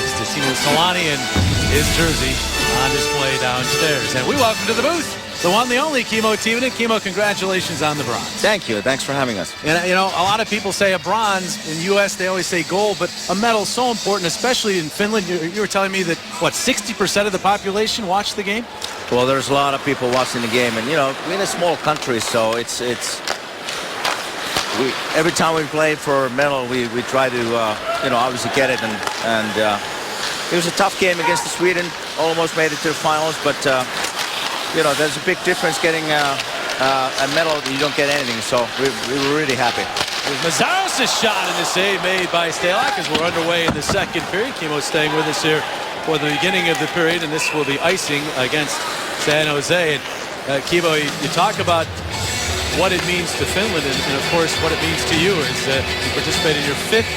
next to Timo Solani and his jersey on display downstairs. And we welcome to the booth the one, the only Kimmo Timonen. Kimmo, congratulations on the bronze. Thank you. Thanks for having us. And you know, a lot of people say a bronze. In the U.S., they always say gold, but a medal is so important, especially in Finland. You were telling me that, what, 60% of the population watched the game? Well, there's a lot of people watching the game, and you know, we're in a small country, so every time we play for a medal, we try to you know, obviously get it, and it was a tough game against Sweden. Almost made it to the finals, but you know, there's a big difference getting a medal. You don't get anything, so we were really happy. Mazaros' shot and the save made by Stalock as we're underway in the second period. Kimmo staying with us here for the beginning of the period, and this will be icing against San Jose. And Kimmo, you talk about what it means to Finland, and of course what it means to you is you participate in your 5th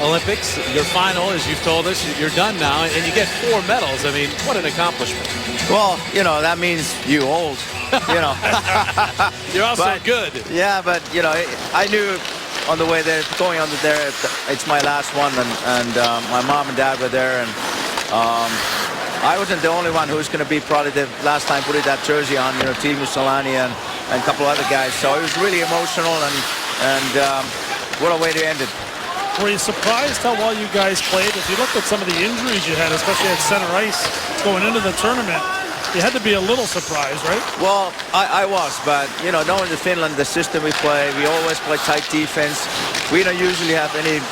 Olympics. Your final, as you've told us, you're done now, and you get 4 medals. I mean, what an accomplishment. Well, you know, that means you old, you know. You're also But, good. Yeah, but, you know, I knew on the way there, going under there, it's my last one, and my mom and dad were there, and I wasn't the only one who was going to be probably the last time putting that jersey on, you know, Teemu Selanne and a couple other guys. So it was really emotional, and what a way to end it. Were you surprised how well you guys played? If you looked at some of the injuries you had, especially at center ice going into the tournament, you had to be a little surprised, right? Well, I was, but, you know, knowing the Finland, the system we play, we always play tight defense. We don't usually have any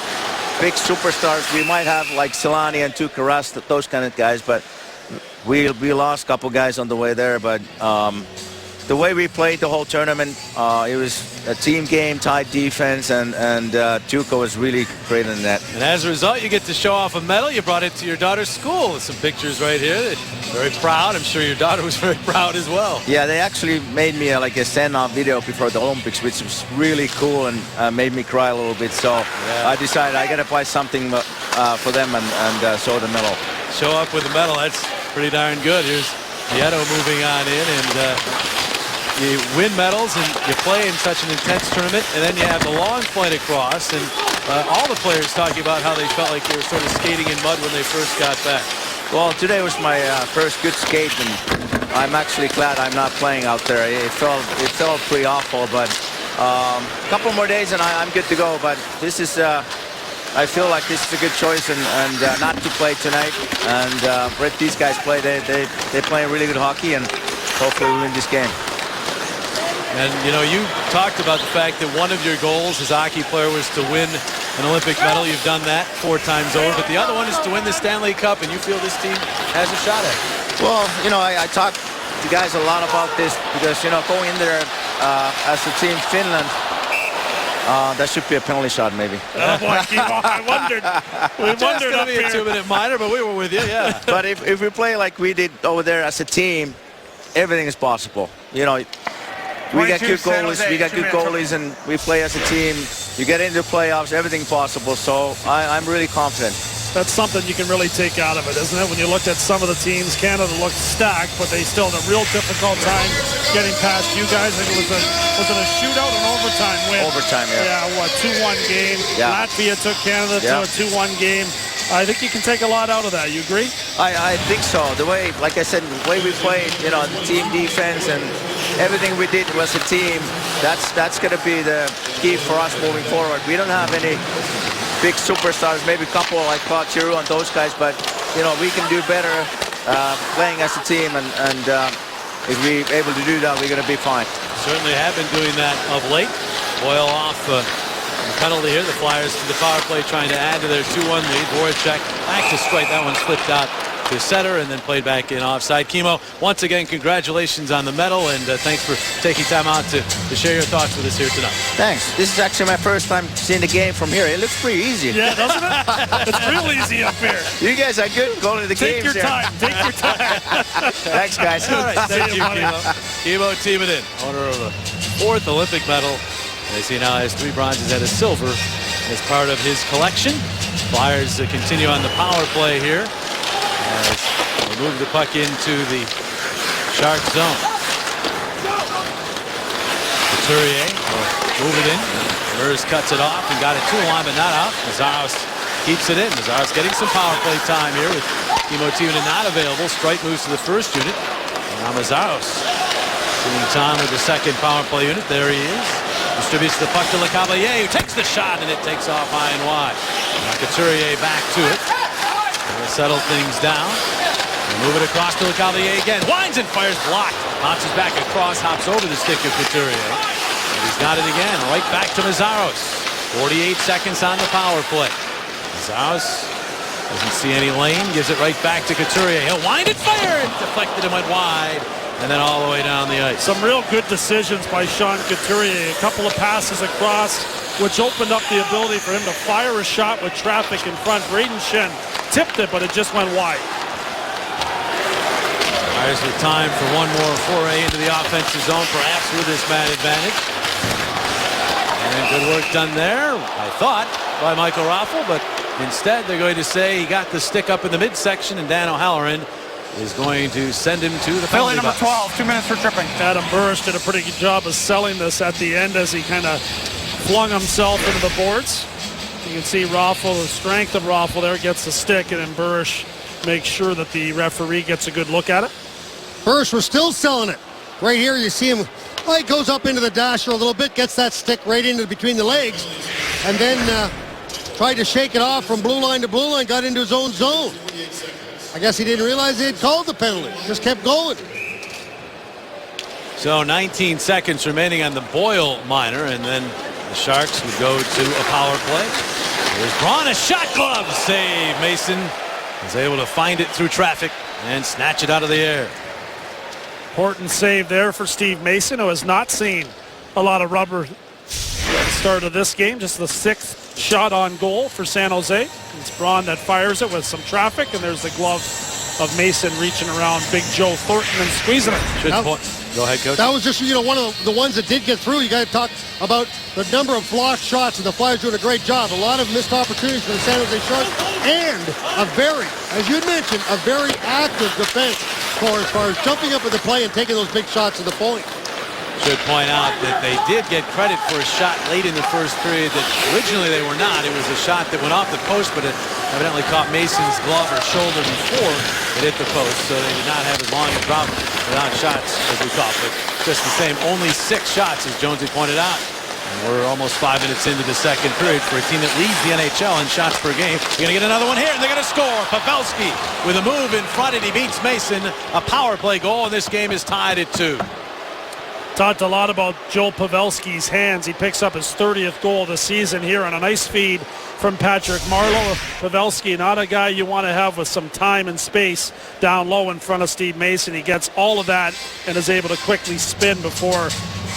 big superstars. We might have like Selanne and Tuukka Rask, those kind of guys, but we lost a couple guys on the way there. But the way we played the whole tournament, it was a team game, tight defense, and Tuukka was really great in that. And as a result, you get to show off a medal. You brought it to your daughter's school. Some pictures right here. Very proud. I'm sure your daughter was very proud as well. Yeah, they actually made me like a send-off video before the Olympics, which was really cool and made me cry a little bit. So I decided I got to buy something for them and show the medal. Show up with a medal. That's pretty darn good. Here's Nieto moving on in, and you win medals and you play in such an intense tournament, and then you have the long flight across, and all the players talking about how they felt like they were sort of skating in mud when they first got back. Well, today was my first good skate, and I'm actually glad I'm not playing out there. It felt pretty awful, but a couple more days and I'm good to go. But this is, I feel like this is a good choice, and not to play tonight. And let these guys play. They play really good hockey, and hopefully we win this game. And, you know, you talked about the fact that one of your goals as a hockey player was to win an Olympic medal. You've done that 4 times over. But the other one is to win the Stanley Cup, and you feel this team has a shot at it. Well, you know, I talked to guys a lot about this because, you know, going in there as a team Finland, that should be a penalty shot, maybe. Oh, boy, I wondered. We wondered Just up be a here. 2-minute minor, but we were with you, yeah. But if we play like we did over there as a team, everything is possible. You know, we got good goalies, and we play as a team. You get into the playoffs, everything possible. So I'm really confident. That's something you can really take out of it, isn't it? When you looked at some of the teams, Canada looked stacked, but they still had a real difficult time getting past you guys. I think it was it a shootout and overtime win? Overtime, yeah. Yeah, what, 2-1 game. Yeah. Latvia took Canada to a 2-1 game. I think you can take a lot out of that. You agree? I think so. The way, like I said, the way we played, you know, the team defense and everything we did was a team. That's going to be the key for us moving forward. We don't have any big superstars, maybe a couple like Claude Giroux and those guys, but, you know, we can do better playing as a team, and if we're able to do that, we're going to be fine. Certainly have been doing that of late. Boyle off the penalty here. The Flyers to the power play trying to add to their 2-1 lead. Voracek back to strike. That one slipped out to center and then played back in offside. Kimmo, once again, congratulations on the medal, and thanks for taking time out to share your thoughts with us here tonight. Thanks. This is actually my first time seeing the game from here. It looks pretty easy. Yeah, doesn't it? It's real easy up here. You guys are good going to the Take games your here. time. Take your time. Thanks, guys. All right, See thank you, you, buddy. Kimmo Timonen, owner of the 4th Olympic medal. As he now has 3 bronzes and a silver as part of his collection. Flyers continue on the power play here as they move the puck into the Shark zone. Couturier will move it in. Mers cuts it off and got it to the line, but not out. Mazaros keeps it in. Mazaros getting some power play time here with Kimmo Timonen not available. Strike moves to the first unit. And now Mazaros seeing time with the second power play unit. There he is. Distributes the puck to Lecavalier, who takes the shot, and it takes off high and wide. Now Couturier back to it. We'll settle things down. And move it across to Lecavalier again. Winds and fires, blocked. Bounces back across, hops over the stick of Couturier. And he's got it again, right back to Mazaros. 48 seconds on the power play. Mazaros Doesn't see any lane. Gives it right back to Couturier. He'll wind it, fire it. Deflected and went wide. And then all the way down the ice. Some real good decisions by Sean Couturier. A couple of passes across, which opened up the ability for him to fire a shot with traffic in front. Brayden Schenn tipped it, but it just went wide. Flyers with time for one more foray into the offensive zone, perhaps with this man advantage. And good work done there, I thought, by Michael Raffl, but instead they're going to say he got the stick up in the midsection, and Dan O'Halloran is going to send him to the penalty Penalty number box. 12, 2 minutes for tripping. Adam Burrish did a pretty good job of selling this at the end as he kind of flung himself into the boards. You can see Raffl, the strength of Raffl there, gets the stick, and then Burrish makes sure that the referee gets a good look at it. Burrish was still selling it. Right here you see him, well, he goes up into the dasher a little bit, gets that stick right into between the legs, and then tried to shake it off from blue line to blue line, got into his own zone. I guess he didn't realize he had called the penalty. Just kept going. So 19 seconds remaining on the Boyle minor, and then the Sharks would go to a power play. There's Braun, a shot glove save. Mason is able to find it through traffic and snatch it out of the air. Important save there for Steve Mason, who has not seen a lot of rubber at the start of this game. Just the 6th shot on goal for San Jose. It's Braun that fires it with some traffic, and there's the glove of Mason reaching around Big Joe Thornton and squeezing it. Go ahead, Coach. That was just, one of the ones that did get through. You got to talk about the number of blocked shots, and the Flyers doing a great job. A lot of missed opportunities for the San Jose Sharks, and a very, as you had mentioned, a very active defense as far as jumping up at the play and taking those big shots at the point. Should point out that they did get credit for a shot late in the first period that originally they were not. It was a shot that went off the post, but it evidently caught Mason's glove or shoulder before it hit the post, so they did not have as long a drop without shots as we thought. But just the same, only 6 shots, as Jonesy pointed out. And we're almost 5 minutes into the second period for a team that leads the NHL in shots per game. They're going to get another one here, and they're going to score. Pavelski with a move in front, and he beats Mason. A power play goal, and this game is tied at 2. Talked a lot about Joe Pavelski's hands. He picks up his 30th goal of the season here on a nice feed from Patrick Marleau. Pavelski, not a guy you want to have with some time and space down low in front of Steve Mason. He gets all of that and is able to quickly spin before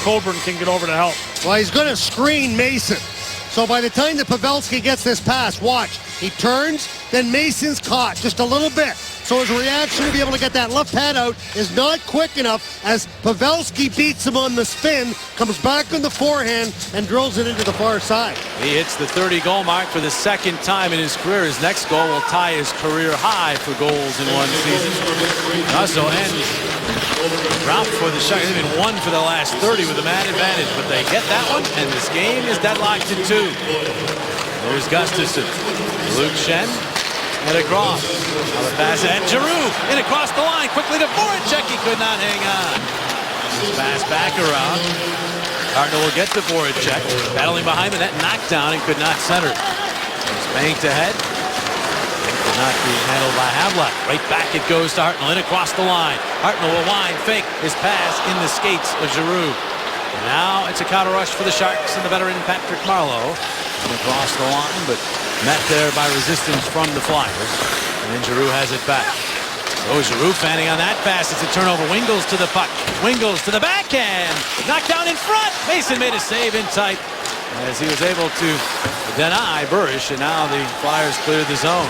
Coburn can get over to help. Well, he's going to screen Mason. So by the time that Pavelski gets this pass, watch, he turns, then Mason's caught just a little bit. So his reaction to be able to get that left pad out is not quick enough as Pavelski beats him on the spin, comes back on the forehand, and drills it into the far side. He hits the 30-goal mark for the second time in his career. His next goal will tie his career high for goals in one season. Also, and route for the Sharks. They've been 1 for the last 30 with a man advantage, but they get that one, and this game is deadlocked at 2. There's Gustafsson, Luke Schenn, and across. Now the pass, and Giroux in across the line, quickly to Voracek. He could not hang on. Pass back around. Cardinal will get to Voracek, battling behind the net, knocked down and could not center. He's banked ahead. Could not be handled by Havlat. Right back it goes to Hartnell, in across the line. Hartnell will wind, fake his pass in the skates of Giroux. And now it's a counter rush for the Sharks and the veteran Patrick Marleau. And across the line, but met there by resistance from the Flyers. And then Giroux has it back. Oh, Giroux fanning on that pass. It's a turnover. Wingles to the puck. Wingles to the backhand. Knocked down in front. Mason made a save in tight as he was able to deny Burrish. And now the Flyers cleared the zone.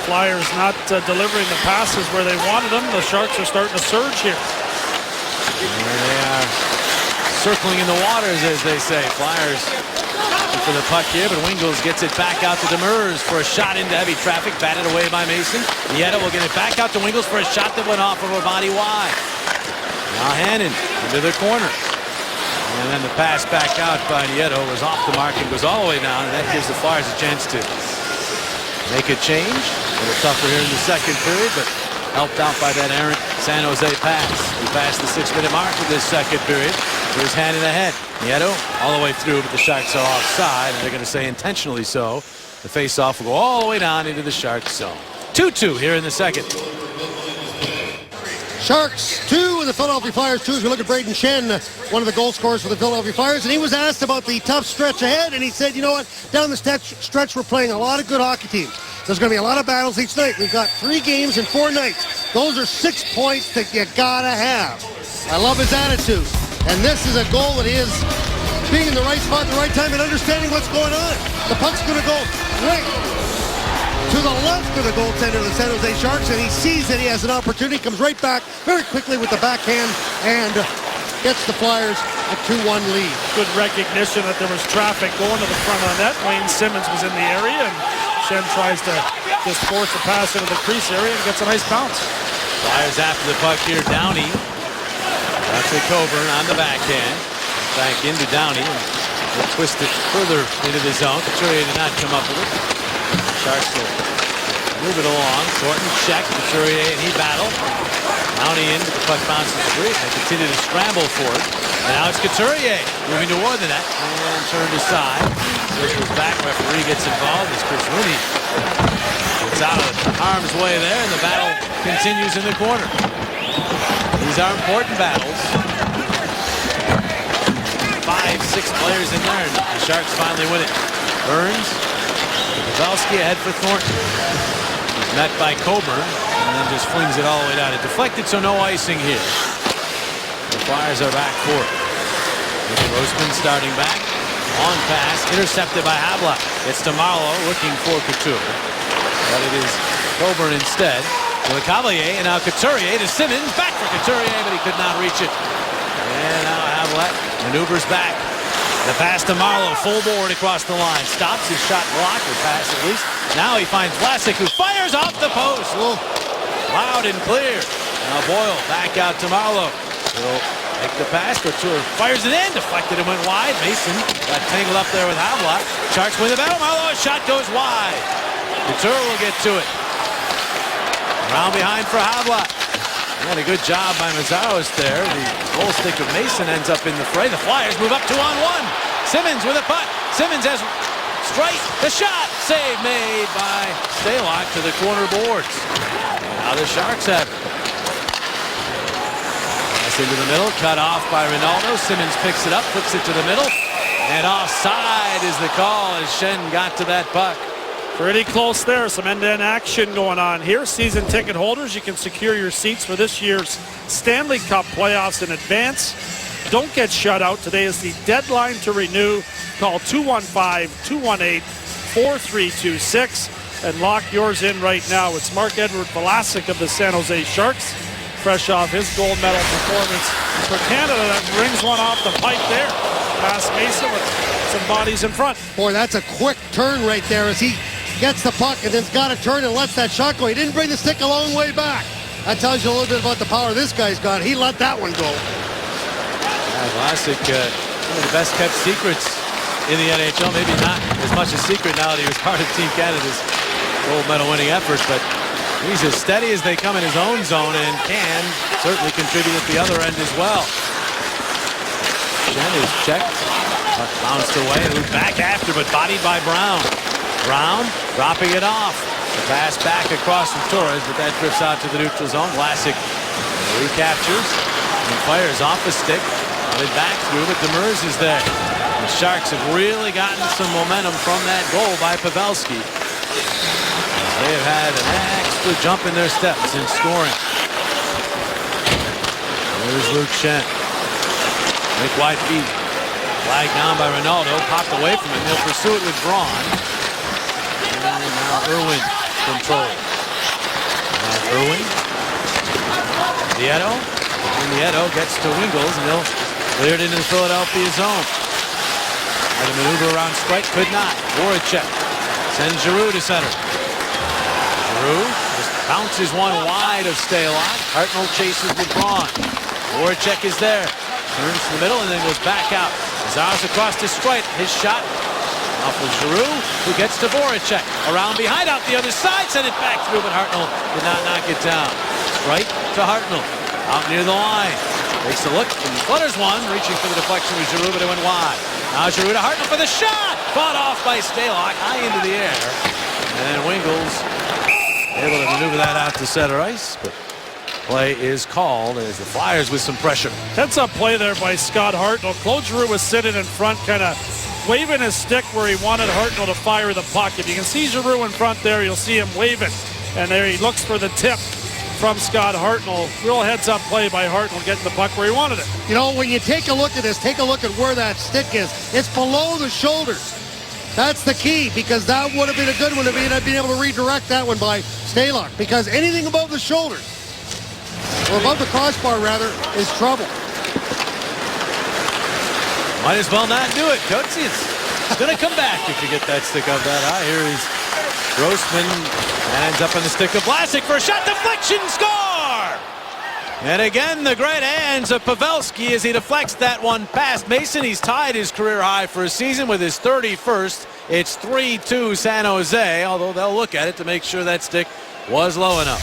Flyers not delivering the passes where they wanted them. The Sharks are starting to surge here. And they are circling in the waters, as they say. Flyers for the puck here, but Wingles gets it back out to Demers for a shot into heavy traffic, batted away by Mason. Nieto will get it back out to Wingles for a shot that went off of a body wide. Now Hannon into the corner. And then the pass back out by Nieto was off the mark and goes all the way down, and that gives the Flyers a chance to make a change. A little tougher here in the second period, but helped out by that errant San Jose pass. We passed the 6-minute mark of this second period. Here's Hannon ahead. Nieto all the way through, but the Sharks are offside, and they're going to say intentionally so. The face-off will go all the way down into the Sharks zone. 2-2 here in the second. Sharks 2 and the Philadelphia Flyers 2 as we look at Brayden Schenn, one of the goal scorers for the Philadelphia Flyers, and he was asked about the tough stretch ahead, and he said, you know what, down the stretch we're playing a lot of good hockey teams. There's going to be a lot of battles each night. We've got 3 games in 4 nights. Those are 6 points that you got to have. I love his attitude. And this is a goal that is being in the right spot at the right time and understanding what's going on. The puck's going to go right to the left of the goaltender of the San Jose Sharks, and he sees that he has an opportunity, comes right back very quickly with the backhand, and gets the Flyers a 2-1 lead. Good recognition that there was traffic going to the front of the net. Wayne Simmons was in the area, and Schenn tries to just force a pass into the crease area and gets a nice bounce. Flyers after the puck here. Downey. That's a Coburn on the backhand. Back into Downey. And twist it further into the zone. Couturier did not come up with it. Sharks will move it along. Thornton check. Couturier and he battle. Downey in, but the puck bounces free. They continue to scramble for it. And now it's Couturier moving toward the net and turned aside. Circles back. Referee gets involved as Chris Rooney gets out of harm's way there, and the battle continues in the corner. These are important battles. 5-6 players in there, and the Sharks finally win it. Burns, Pavelski ahead for Thornton. He's met by Coburn, and then just flings it all the way down. It deflected, so no icing here. The Flyers are back for it. Grossman starting back. On pass, intercepted by Havla. It's to Marlowe, looking for Couture. But it is Coburn instead. To Lecavalier, and now Couturier to Simmons. Back for Couturier, but he could not reach it. And now Havla maneuvers back. The pass to Marlowe, full board across the line. Stops his shot blocked, or pass at least. Now he finds Vlasic, who fires off the post. Loud and clear. Now Boyle back out to Marlowe. He'll make the pass. Couture fires it in. Deflected and went wide. Mason got tangled up there with Havla. Sharks win the battle. Marlowe's shot goes wide. Couture will get to it. Around behind for Havla. And a good job by Mazaros there. The goal stick of Mason ends up in the fray. The Flyers move up 2-on-1. Simmons with a puck. Simmons has straight. The shot. Save made by Stalock to the corner boards. Now the Sharks have it. Pass into the middle. Cut off by Ronaldo. Simmons picks it up. Flips it to the middle. And offside is the call as Schenn got to that puck. Pretty close there. Some end-to-end action going on here. Season ticket holders, you can secure your seats for this year's Stanley Cup playoffs in advance. Don't get shut out. Today is the deadline to renew. Call 215-218-4326 and lock yours in right now. It's Marc-Edouard Vlasic of the San Jose Sharks, fresh off his gold medal performance for Canada. That rings one off the pipe there. Past Mason with some bodies in front. Boy, that's a quick turn right there as he gets the puck and then's got to turn and lets that shot go. He didn't bring the stick a long way back. That tells you a little bit about the power this guy's got. He let that one go. Vlasic, one of the best kept secrets in the NHL. Maybe not as much a secret now that he was part of Team Canada's gold medal winning effort, but he's as steady as they come in his own zone and can certainly contribute at the other end as well. Schenn is checked. Puck bounced away and moved back after, but bodied by Brown. Brown dropping it off. The pass back across from Torres, but that drifts out to the neutral zone. Vlasic recaptures and fires off the stick. Headed back through, but Demers is there. The Sharks have really gotten some momentum from that goal by Pavelski. They have had an extra jump in their step since scoring. There's Luke Schenn. Make wide feet. Flag down by Ronaldo. Popped away from him. He'll pursue it with Braun. And now Irwin control. Irwin. Nieto. And Nieto gets to Wingles, and they'll clear it into the Philadelphia zone. Had a maneuver around strike. Could not. Voracek sends Giroux to center. Giroux just bounces one wide of Stalock. Hartnell chases with Braun. Voracek is there. Turns to the middle and then goes back out. Mazaros across to Streit. His shot off of Giroux, who gets to Voracek. Around behind, out the other side. Sent it back through, but Hartnell did not knock it down. Streit to Hartnell. Out near the line. Takes a look and flutters one. Reaching for the deflection with Giroux, but it went wide. Now Giroux to Hartnell for the shot. Fought off by Stalock. High into the air. And Wingles able to maneuver that out to center ice. But play is called as the Flyers with some pressure. Heads up play there by Scott Hartnell. Claude Giroux was sitting in front, kind of waving his stick where he wanted Hartnell to fire the puck. If you can see Giroux in front there, you'll see him waving. And there he looks for the tip from Scott Hartnell. Real heads-up play by Hartnell getting the puck where he wanted it. You know, when you take a look at this, take a look at where that stick is. It's below the shoulders. That's the key, because that would have been a good one if he had been able to redirect that one by Stalock. Because anything above the shoulders, or above the crossbar rather, is trouble. Might as well not do it. Coatsy is going to come back if you get that stick up that high. Here is Grossman, ends up on the stick of Vlasic for a shot, deflection, score! And again, the great hands of Pavelski as he deflects that one past Mason. He's tied his career high for a season with his 31st. It's 3-2 San Jose, although they'll look at it to make sure that stick was low enough.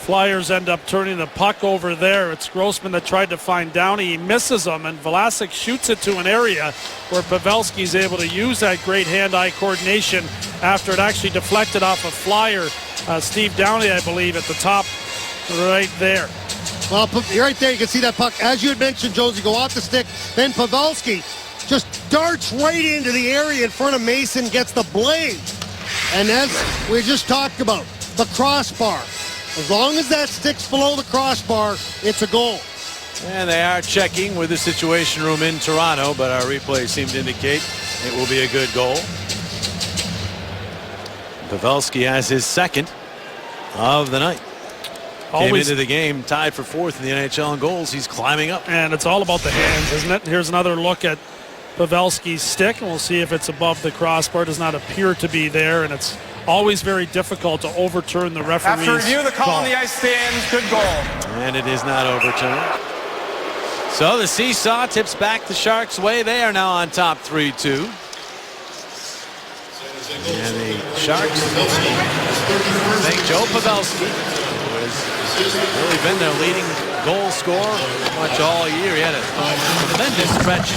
Flyers end up turning the puck over there. It's Grossman that tried to find Downey. He misses him, and Vlasic shoots it to an area where Pavelski's able to use that great hand-eye coordination after it actually deflected off a Flyer. Steve Downey, I believe, at the top right there. Well, right there, you can see that puck. As you had mentioned, Josie, go off the stick. Then Pavelski just darts right into the area in front of Mason, gets the blade. And as we just talked about, the crossbar. As long as that stick's below the crossbar, it's a goal. And they are checking with the Situation Room in Toronto, but our replay seemed to indicate it will be a good goal. Pavelski has his second of the night. Came into the game tied for fourth in the NHL in goals. He's climbing up. And it's all about the hands, isn't it? Here's another look at Pavelski's stick, and we'll see if it's above the crossbar. It does not appear to be there, and it's always very difficult to overturn the referee's After review, the call on the ice stands. Good goal. And it is not overturned. So the seesaw tips back the Sharks' way. They are now on top 3-2. And the Sharks thank Joe Pavelski, who has really been their leading goal scorer much all year. He had a tremendous stretch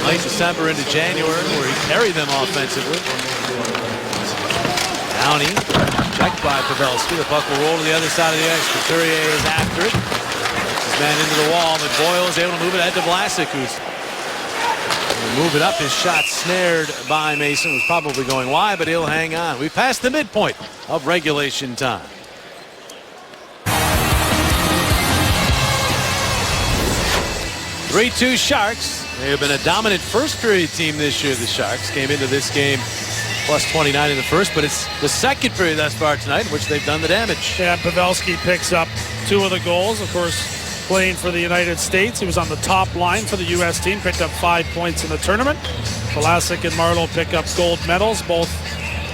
late December into January where he carried them offensively. Downey, checked by Pavelski. The puck will roll to the other side of the ice. Couturier is after it. His man into the wall, but Boyle is able to move it ahead to Vlasic, who's move it up. His shot snared by Mason. Was probably going wide, but he'll hang on. We passed the midpoint of regulation time. (3-2) Sharks. They have been a dominant first period team this year. The Sharks came into this game plus 29 in the first, but it's the second period thus far tonight in which they've done the damage. Yeah, Pavelski picks up 2 of the goals. Of course, playing for the United States, he was on the top line for the U.S. team, picked up 5 points in the tournament. Vlasic and Marleau pick up gold medals, both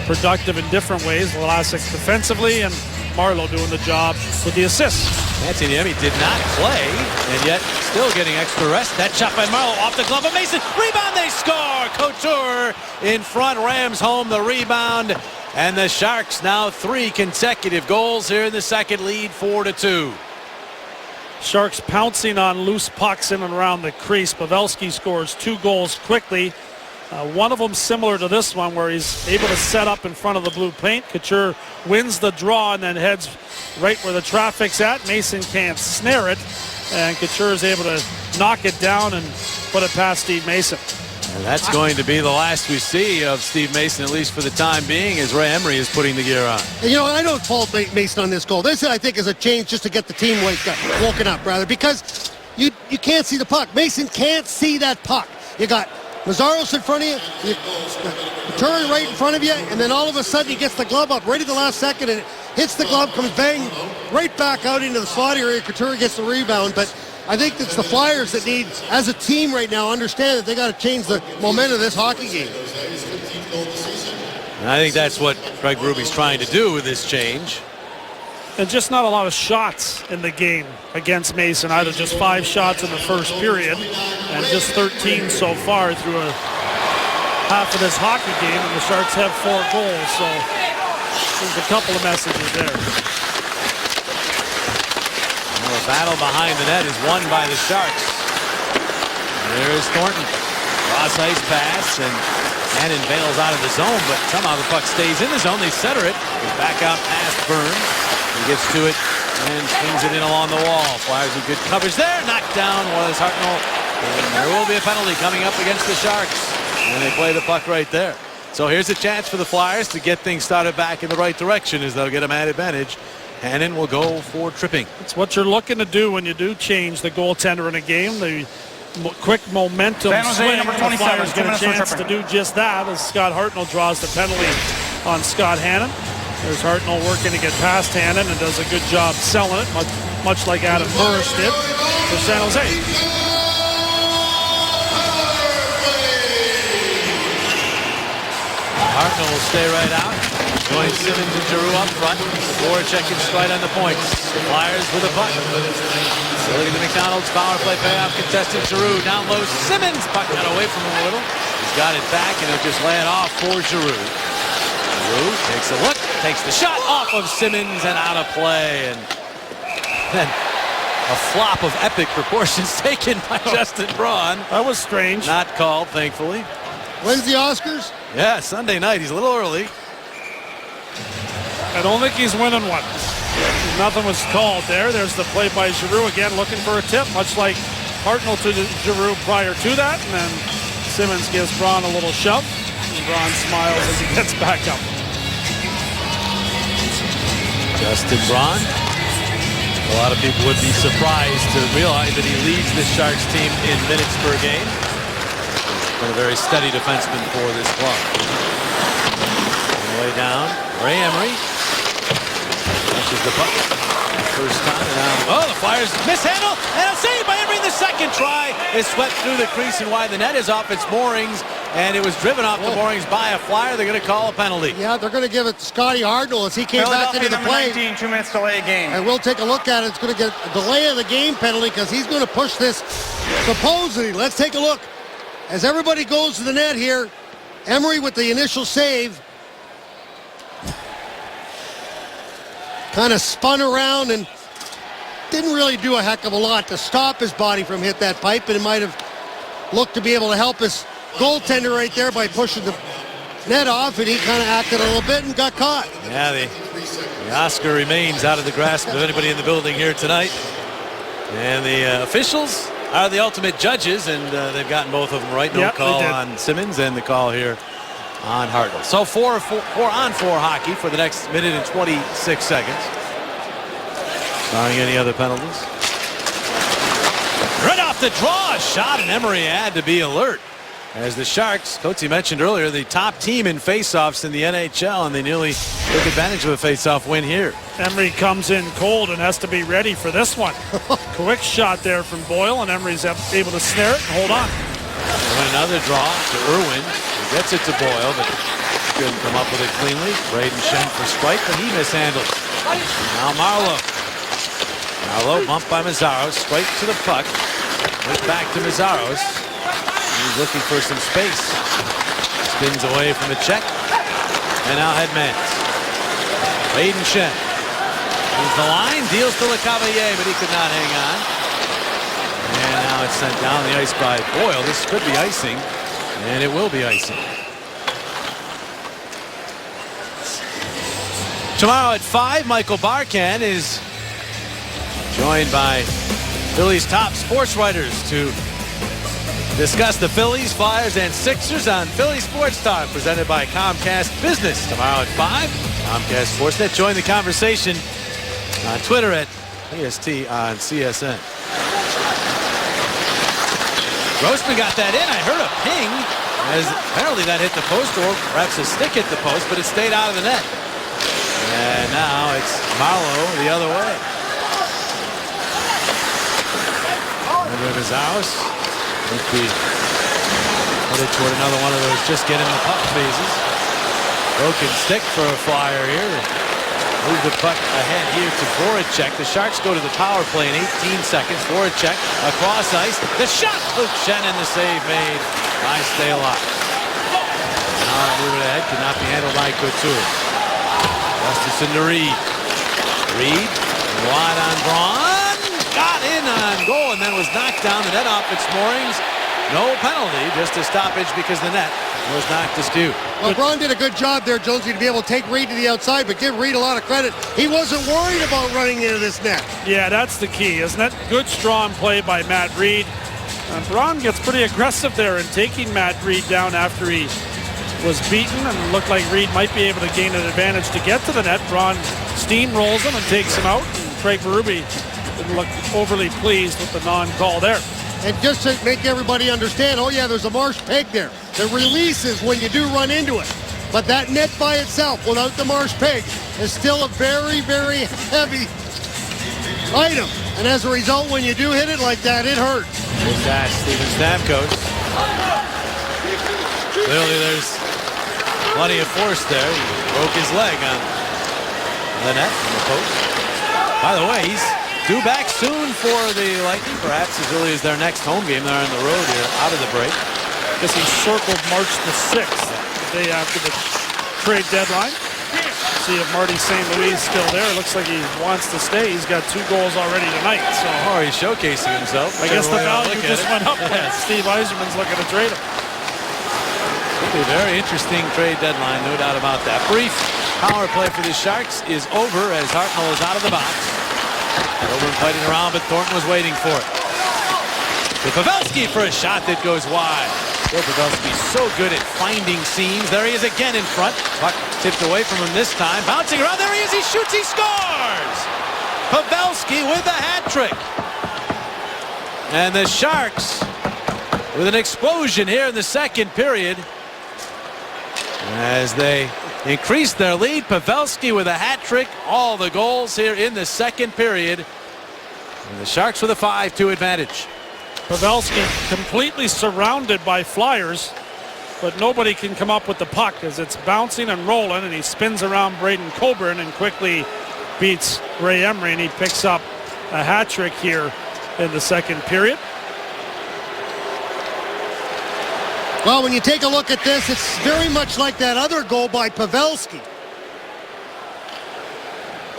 productive in different ways. Vlasic defensively and Marleau doing the job with the assists. Antoniemi did not play, and yet still getting extra rest. That shot by Marleau off the glove of Mason. Rebound, they score! Couture in front, rams home the rebound. And the Sharks now 3 consecutive goals here in the second, lead 4-2. Sharks pouncing on loose pucks in and around the crease. Pavelski scores 2 goals quickly. One of them similar to this one where he's able to set up in front of the blue paint. Couture wins the draw and then heads right where the traffic's at. Mason can't snare it, and Couture is able to knock it down and put it past Steve Mason. And that's going to be the last we see of Steve Mason, at least for the time being, as Ray Emery is putting the gear on. You know, I don't fault Mason on this goal. This, I think, is a change just to get the team woken up, rather, because you can't see the puck. Mason can't see that puck. You got Mazzaros in front of you Couture right in front of you, and then all of a sudden he gets the glove up right at the last second, and it hits the glove, comes bang right back out into the slot area. Couture gets the rebound, but I think it's the Flyers that need, as a team right now, understand that they got to change the momentum of this hockey game. And I think that's what Craig Berube's trying to do with this change. And just not a lot of shots in the game against Mason. Either just 5 shots in the first period and just 13 so far through a half of this hockey game. And the Sharks have 4 goals. So there's a couple of messages there. Well, the battle behind the net is won by the Sharks. There's Thornton. Cross ice pass, and Hannon bails out of the zone, but somehow the puck stays in the zone. They center it. Back out past Burns. He gets to it and swings it in along the wall. Flyers with good coverage there. Knocked down was Hartnell. And there will be a penalty coming up against the Sharks. And they play the puck right there. So here's a chance for the Flyers to get things started back in the right direction as they'll get a man advantage. Hannon will go for tripping. It's what you're looking to do when you do change the goaltender in a game. The quick momentum swing. Number The 27, Flyers get a 2 minutes for chance to tripping. do just that as Scott Hartnell draws the penalty on Scott Hannon. There's Hartnell working to get past Hannon and does a good job selling it, much like Adam Burris did for San Jose. Hartnell will stay right out. Join Simmons and Giroux up front. Voracek and Stride on the points. Flyers with a puck. Look at the McDonald's power play payoff contested. Giroux down low. Simmons puck got away from him a little. He's got it back and he'll just lay it off for Giroux. Giroux takes a look, takes the shot off of Simmons and out of play. And then a flop of epic proportions taken by Justin Braun. That was strange. Not called, thankfully. When's the Oscars? Yeah, Sunday night. He's a little early. I don't think he's winning one. Nothing was called there. There's the play by Giroux again, looking for a tip, much like Hartnell to Giroux prior to that. And then Simmons gives Braun a little shove. And Braun smiles as he gets back up. Justin Braun. A lot of people would be surprised to realize that he leads the Sharks team in minutes per game. Been a very steady defenseman for this club. On the way down, Ray Emery. Touches the puck. First time. Oh, the Flyers mishandle. And a save by Emery. The second try is swept through the crease and wide. The net is off its moorings. And it was driven off the moorings by a Flyer. They're going to call a penalty. Yeah, they're going to give it to Scotty Hartnell as he came back into the play. 19, 2 minutes delay game. And we'll take a look at it. It's going to get a delay of the game penalty because he's going to push this supposedly. Let's take a look. As everybody goes to the net here, Emery with the initial save. Kind of spun around and didn't really do a heck of a lot to stop his body from hitting that pipe, and it might have looked to be able to help his goaltender right there by pushing the net off, and he kind of acted a little bit and got caught. Yeah, the Oscar remains out of the grasp of anybody in the building here tonight. And the officials are the ultimate judges, and they've gotten both of them right. No call on Simmons and the call here on Hartnell. So 4 on 4 hockey for the next minute and 26 seconds. Barring any other penalties. Right off the draw, a shot, and Emery had to be alert. As the Sharks, Coatsy mentioned earlier, the top team in faceoffs in the NHL, and they nearly took advantage of a faceoff win here. Emery comes in cold and has to be ready for this one. Quick shot there from Boyle, and Emery's able to snare it and hold on. And another draw to Irwin. He gets it to Boyle, but couldn't come up with it cleanly. Braden Shen for strike, but he mishandles. Now Marleau. Marleau bumped by Mazzaros, straight to the puck. Right back to Mazzaros. He's looking for some space. Spins away from the check. And now Hedman. Braden Shen. He's the line, deals to LeCavalier, but he could not hang on. And now it's sent down the ice by Boyle. This could be icing, and it will be icing. Tomorrow at 5, Michael Barkan is joined by Phillies top sports writers to discuss the Phillies, Flyers, and Sixers on Philly Sports Talk, presented by Comcast Business. Tomorrow at 5, Comcast Sportsnet. Join the conversation on Twitter at AST on CSN. Grossman got that in. I heard a ping, as apparently that hit the post, or perhaps a stick hit the post, but it stayed out of the net. And now it's Marleau the other way. And his house. Would be headed toward another one of those just get in the puck phases. Broken stick for a Flyer here. Move the puck ahead here to Voracek. The Sharks go to the power play in 18 seconds. Voracek across ice. The shot! Luke Shen and the save made by Stalock. Now move it ahead. Could not be handled by Couture. Gustafson to Reed. Reed wide on Braun. Got in on goal and then was knocked down. The net off its moorings. No penalty, just a stoppage because the net was knocked askew. Well, Braun did a good job there, Jonesy, to be able to take Reed to the outside, but give Reed a lot of credit. He wasn't worried about running into this net. Yeah, that's the key, isn't it? Good, strong play by Matt Reed. And Braun gets pretty aggressive there in taking Matt Reed down after he was beaten and looked like Reed might be able to gain an advantage to get to the net. Braun steamrolls him and takes him out. And Craig Berube didn't look overly pleased with the non-call there. And just to make everybody understand, oh yeah, there's a marsh peg there. The releases when you do run into it. But that net by itself, without the marsh peg, is still a very, very heavy item. And as a result, when you do hit it like that, it hurts. Good catch, Steven Stamkos. Clearly there's plenty of force there. He broke his leg on the net, on the post. By the way, he's due back soon for the Lightning, perhaps as early as their next home game. They're on the road here, out of the break. Guess he circled March the 6th, the day after the trade deadline. See if Marty St. Louis is still there. It looks like he wants to stay. He's got 2 goals already tonight. So he's showcasing himself. I guess the value just went up when Steve Yzerman's looking to trade him. It'll be a very interesting trade deadline, no doubt about that. Brief power play for the Sharks is over as Hartnell is out of the box. Oberyn fighting around, but Thornton was waiting for it. To Pavelski for a shot that goes wide. Joe Pavelski so good at finding seams. There he is again in front. Puck tipped away from him this time. Bouncing around. There he is. He shoots. He scores. Pavelski with a hat trick. And the Sharks with an explosion here in the second period as they increase their lead. Pavelski with a hat trick. All the goals here in the second period. And the Sharks with a 5-2 advantage. Pavelski completely surrounded by Flyers, but nobody can come up with the puck as it's bouncing and rolling, and he spins around Braden Coburn and quickly beats Ray Emery, and he picks up a hat trick here in the second period. Well, when you take a look at this, it's very much like that other goal by Pavelski.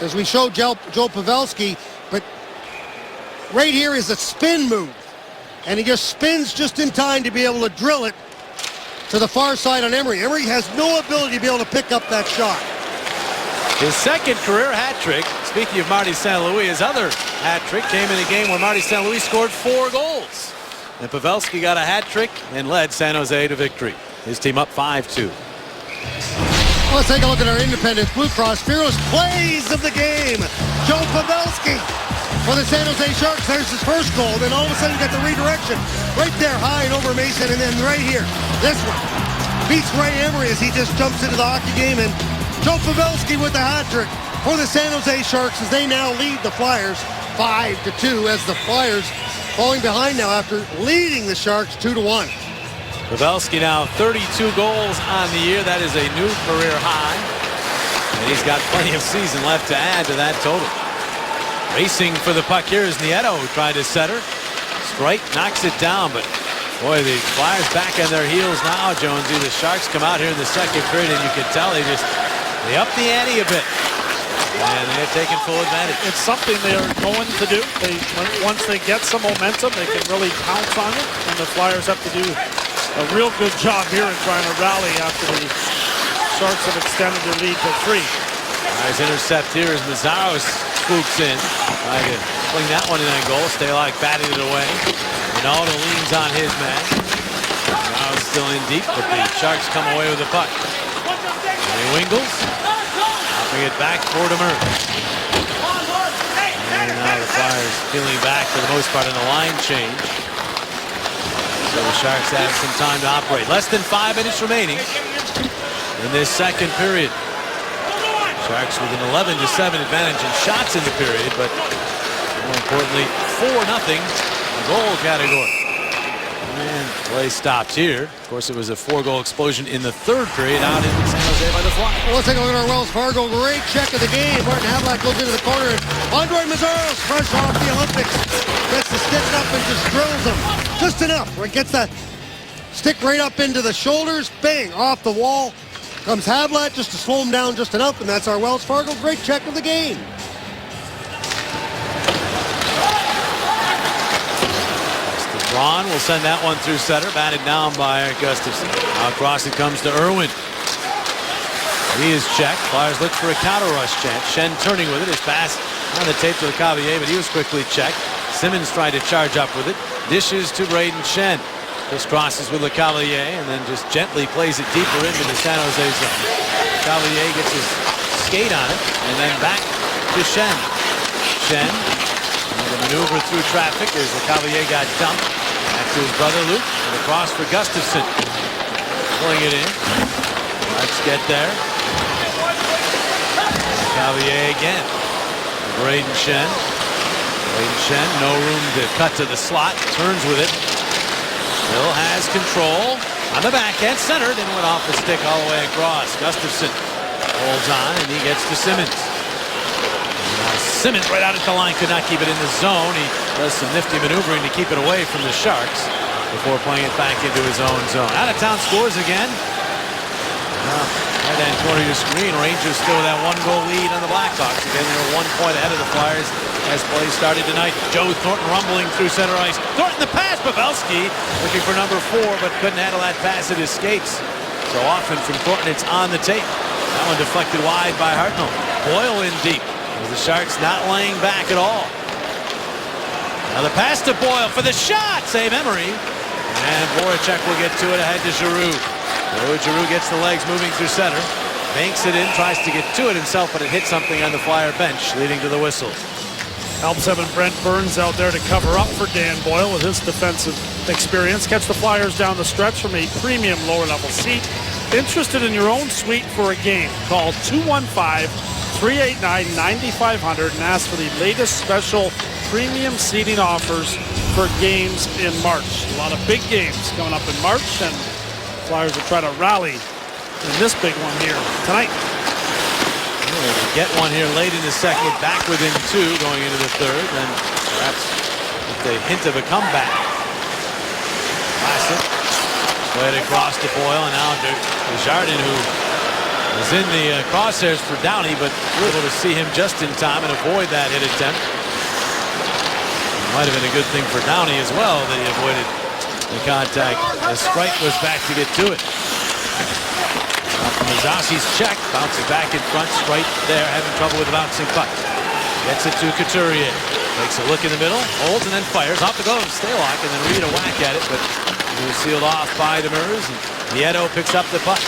As we showed Joe Pavelski, but right here is a spin move. And he just spins just in time to be able to drill it to the far side on Emery. Emery has no ability to be able to pick up that shot. His second career hat trick, speaking of Marty St. Louis, his other hat trick came in a game where Marty St. Louis scored 4 goals. And Pavelski got a hat trick and led San Jose to victory. His team up 5-2. Well, let's take a look at our Independence Blue Cross Fearless plays of the game. Joe Pavelski for the San Jose Sharks. There's his first goal. Then all of a sudden, got the redirection right there, high and over Mason, and then right here, this one beats Ray Emery as he just jumps into the hockey game. And Joe Pavelski with the hat trick for the San Jose Sharks as they now lead the Flyers 5-2. As the Flyers falling behind now after leading the Sharks 2-1. Pavelski now 32 goals on the year. That is a new career high, and he's got plenty of season left to add to that total. Racing for the puck here is Nieto, who tried to set her. Strike knocks it down, but boy, the Flyers back on their heels now, Jonesy. The Sharks come out here in the second period, and you can tell they up the ante a bit. And they're taking full advantage. It's something they are going to do. Once they get some momentum, they can really pounce on it, and the Flyers have to do a real good job here in trying to rally after the Sharks have extended their lead to 3. Nice intercept here as Mazzaros swoops in. Trying to fling that one in on goal. Stalock batted it away. Ronaldo leans on his man. Mazzaros still in deep, but the Sharks come away with the puck. Wingles dropping it back for Demers. And now the Flyers peeling back for the most part in the line change. So the Sharks have some time to operate. Less than 5 minutes remaining in this second period. Sharks with an 11-7 advantage in shots in the period, but more importantly, 4-0 goal category. And play stopped here. Of course, it was a 4-goal explosion in the third period out in San Jose by the Flyers. Well, let's take a look at our Wells Fargo. Great check of the game. Martin Havlat goes into the corner, and Andre Mazzaros, fresh off the Olympics, gets the stick up and just drills him. Just enough where it gets the stick right up into the shoulders. Bang, off the wall. Comes Havlat just to slow him down just enough, and that's our Wells Fargo great check of the game. Braun will send that one through center, batted down by Gustafsson. Across it comes to Irwin. He is checked. Flyers look for a counter rush chance. Schenn turning with it. His pass on the tape to the Cavalier, but he was quickly checked. Simmons tried to charge up with it. Dishes to Braden Shen. Just crosses with LeCavalier and then just gently plays it deeper into the San Jose zone. LeCavalier gets his skate on it and then back to Shen. Shen, the maneuver through traffic as LeCavalier got dumped. Back to his brother Luke and across for Gustafsson. Pulling it in. Let's get there. LeCavalier again. Braden Shen. Braden Shen, no room to cut to the slot. Turns with it. Still has control on the backhand, centered and went off the stick all the way across. Gustafsson holds on and he gets to Simmons. Simmons right out at the line, could not keep it in the zone. He does some nifty maneuvering to keep it away from the Sharks before playing it back into his own zone. Out of town scores again. Right hand corner of your screen. Rangers still with that 1-goal lead on the Blackhawks. Again, they were 1 point ahead of the Flyers as play started tonight. Joe Thornton rumbling through center ice. Thornton the pass. Pavelski looking for number 4, but couldn't handle that pass at his skates. So often from Thornton, it's on the tape. That one deflected wide by Hartnell. Boyle in deep. As the Sharks not laying back at all. Now the pass to Boyle for the shot. Save Emery. And Voracek will get to it ahead to Giroux. Giroux gets the legs moving through center. Banks it in, tries to get to it himself, but it hits something on the Flyer bench, leading to the whistle. Helps having Brent Burns out there to cover up for Dan Boyle with his defensive experience. Catch the Flyers down the stretch from a premium lower level seat. Interested in your own suite for a game? Call 215-389-9500 and ask for the latest special premium seating offers for games in March. A lot of big games coming up in March, and Flyers will try to rally in this big one here tonight. Get one here late in the second, back within 2 going into the third, and perhaps with a hint of a comeback. Classic. Played across to Boyle, and now Desjardins, who was in the crosshairs for Downey, but able to see him just in time and avoid that hit attempt. Might have been a good thing for Downey as well that he avoided the contact as Sprite was back to get to it. Mazasi's check, bouncing back in front, Sprite there having trouble with the bouncing puck. Gets it to Couturier. Takes a look in the middle, holds and then fires off the glove of Stalock, and then Reed a whack at it, but it was sealed off by Demers. And Nieto picks up the puck.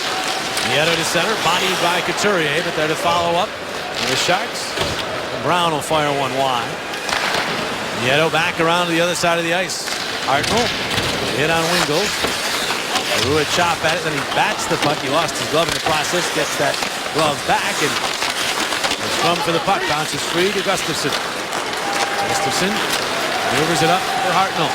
Nieto to center, bodied by Couturier, but there to follow up. And the Sharks. Brown will fire one wide. Nieto back around to the other side of the ice. Hartnell hit on Wingels. Rua chop at it, then he bats the puck. He lost his glove in the process, gets that glove back, and the scrum for the puck bounces free to Gustafsson. Gustafsson maneuvers it up for Hartnell.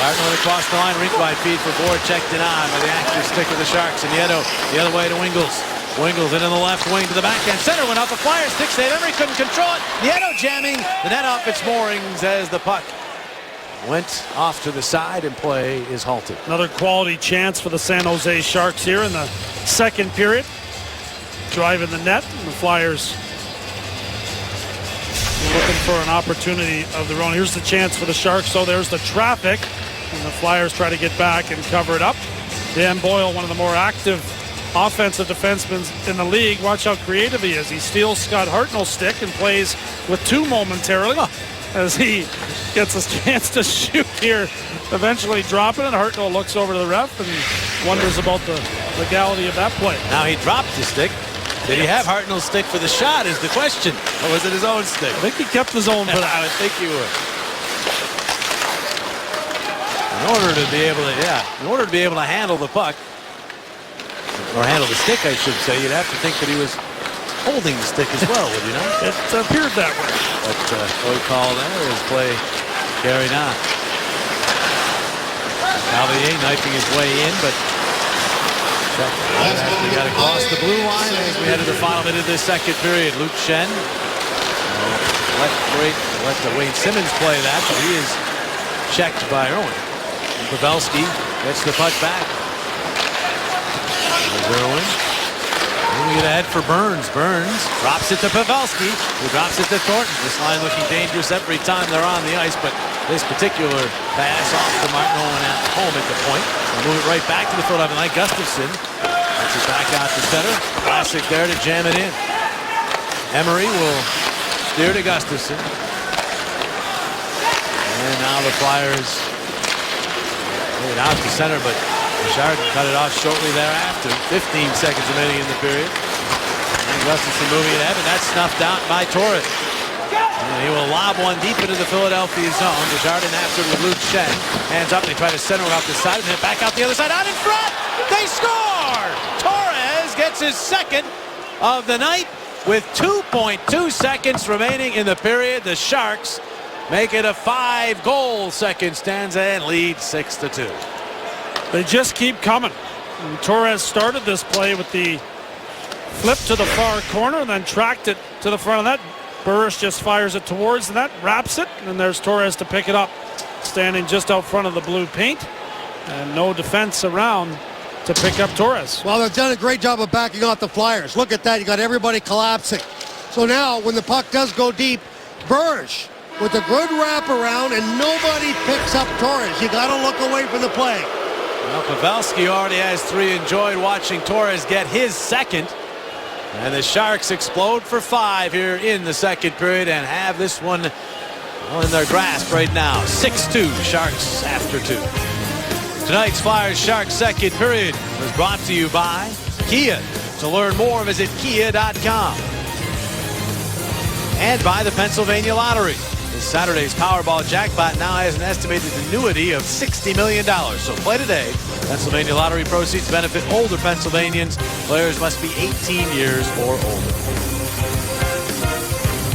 Hartnell across the line, rink wide feed for Voracek, denied by the active stick of the Sharks. And Nieto the other way to Wingels. Wingels in the left wing to the backhand center, went off the Flyers stick, save Emery couldn't control it. Nieto jamming the net off its moorings as the puck went off to the side and play is halted. Another quality chance for the San Jose Sharks here in the second period. Driving the net, and the Flyers looking for an opportunity of their own. Here's the chance for the Sharks. So there's the traffic, and the Flyers try to get back and cover it up. Dan Boyle, one of the more active offensive defensemen in the league. Watch how creative he is. He steals Scott Hartnell's stick and plays with 2 momentarily. As he gets a chance to shoot here, eventually dropping it. Hartnell looks over to the ref and wonders about the legality of that play. Now he dropped the stick. Did he have Hartnell's stick for the shot is the question. Or was it his own stick? I think he kept his own for that. I would think he would. In order to be able to handle the puck, or handle the stick, I should say, you'd have to think that he was holding the stick as well, would you not? It appeared that way. But no call there as play carried on. Cavalier knifing his way in, but actually got across the blue line as we head to the final minute of this second period. Luke Shen let Wayne Simmons play that, but he is checked by Irwin. Pavelski gets the puck back. There's Irwin. Moving it ahead for Burns. Burns drops it to Pavelski, who drops it to Thornton. This line looking dangerous every time they're on the ice, but this particular pass off to Martin Owen at home at the point. They'll move it right back to the Philadelphia line. Gustafsson gets it back out to center. Classic there to jam it in. Emery will steer to Gustafsson. And now the Flyers Made it out to center, but Chardon cut it off shortly thereafter. 15 seconds remaining in the period. And Gustafson moving it ahead, and that's snuffed out by Torres. And he will lob one deep into the Philadelphia zone. Desjardins after with Luke Shen. Hands up, they try to center it off the side, and then back out the other side. Out in front! They score! Torres gets his second of the night with 2.2 seconds remaining in the period. The Sharks make it a 5-goal second stanza and lead 6-2. They just keep coming. And Torres started this play with the flip to the far corner and then tracked it to the front of that. Burris just fires it towards the net, wraps it, and there's Torres to pick it up, standing just out front of the blue paint, and no defense around to pick up Torres. Well, they've done a great job of backing off the Flyers. Look at that. You got everybody collapsing. So now, when the puck does go deep, Burris with a good wraparound, and nobody picks up Torres. You got to look away from the play. Well, Pavelski already has 3. Enjoyed watching Torres get his second. And the Sharks explode for 5 here in the second period and have this one in their grasp right now. 6-2 Sharks after 2. Tonight's Flyers-Sharks second period was brought to you by Kia. To learn more, visit kia.com. And by the Pennsylvania Lottery. This Saturday's Powerball jackpot now has an estimated annuity of $60 million. So play today. Pennsylvania Lottery proceeds benefit older Pennsylvanians. Players must be 18 years or older.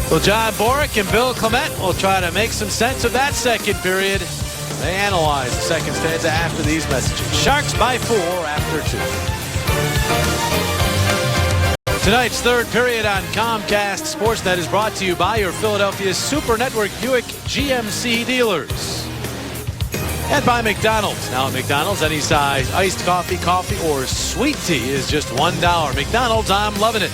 Well, John Boric and Bill Clement will try to make some sense of that second period. They analyze the second stanza after these messages. Sharks by 4 after 2. Tonight's third period on Comcast Sportsnet is brought to you by your Philadelphia Super Network Buick GMC dealers. And by McDonald's. Now at McDonald's, any size iced coffee, or sweet tea is just $1. McDonald's, I'm loving it.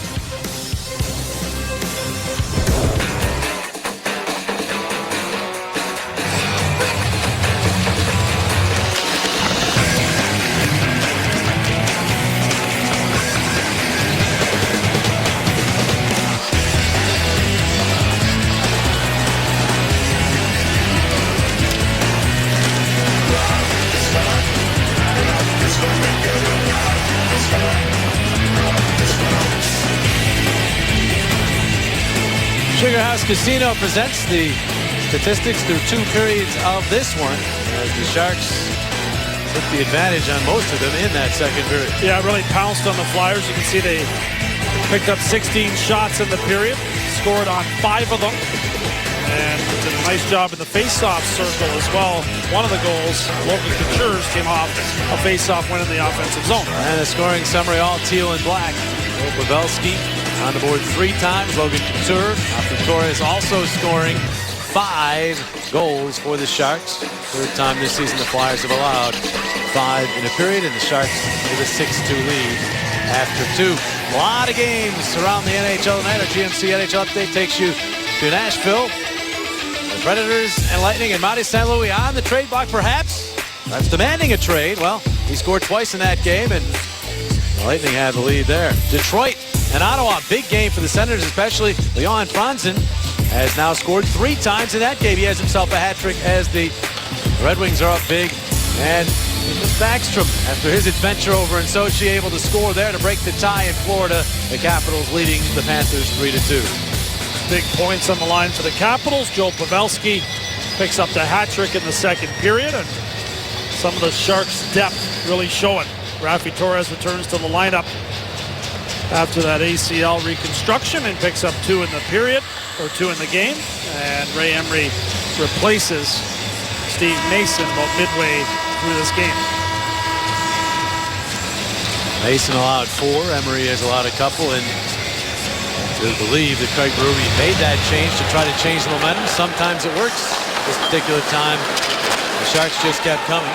Sugar House Casino presents the statistics through 2 periods of this one, as the Sharks took the advantage on most of them in that second period. Yeah, really pounced on the Flyers. You can see they picked up 16 shots in the period, scored on 5 of them, and did a nice job in the face-off circle as well. One of the goals, Logan Couture's, came off a face-off win in the offensive zone. And a scoring summary, all teal and black. Pavelski on the board 3 times. Logan Couture, after Torres also scoring 5 goals for the Sharks. Third time this season the Flyers have allowed 5 in a period, and the Sharks with a 6-2 lead after 2. A lot of games around the NHL tonight. Our GMC NHL update takes you to Nashville. The Predators and Lightning and Marty St. Louis on the trade block, perhaps. That's demanding a trade. Well, he scored twice in that game, and the Lightning had the lead there. Detroit and Ottawa, big game for the Senators, especially Leon Franzen has now scored 3 times in that game. He has himself a hat trick as the Red Wings are up big. And Backstrom, after his adventure over in Sochi, able to score there to break the tie in Florida. The Capitals leading the Panthers 3-2. Big points on the line for the Capitals. Joe Pavelski picks up the hat trick in the second period, and some of the Sharks' depth really showing. Raffi Torres returns to the lineup after that ACL reconstruction and picks up 2 in the period, or 2 in the game. And Ray Emery replaces Steve Mason about midway through this game. Mason allowed 4. Emery has allowed a couple, and to believe that Craig Berube made that change to try to change the momentum. Sometimes it works. This particular time, the Sharks just kept coming.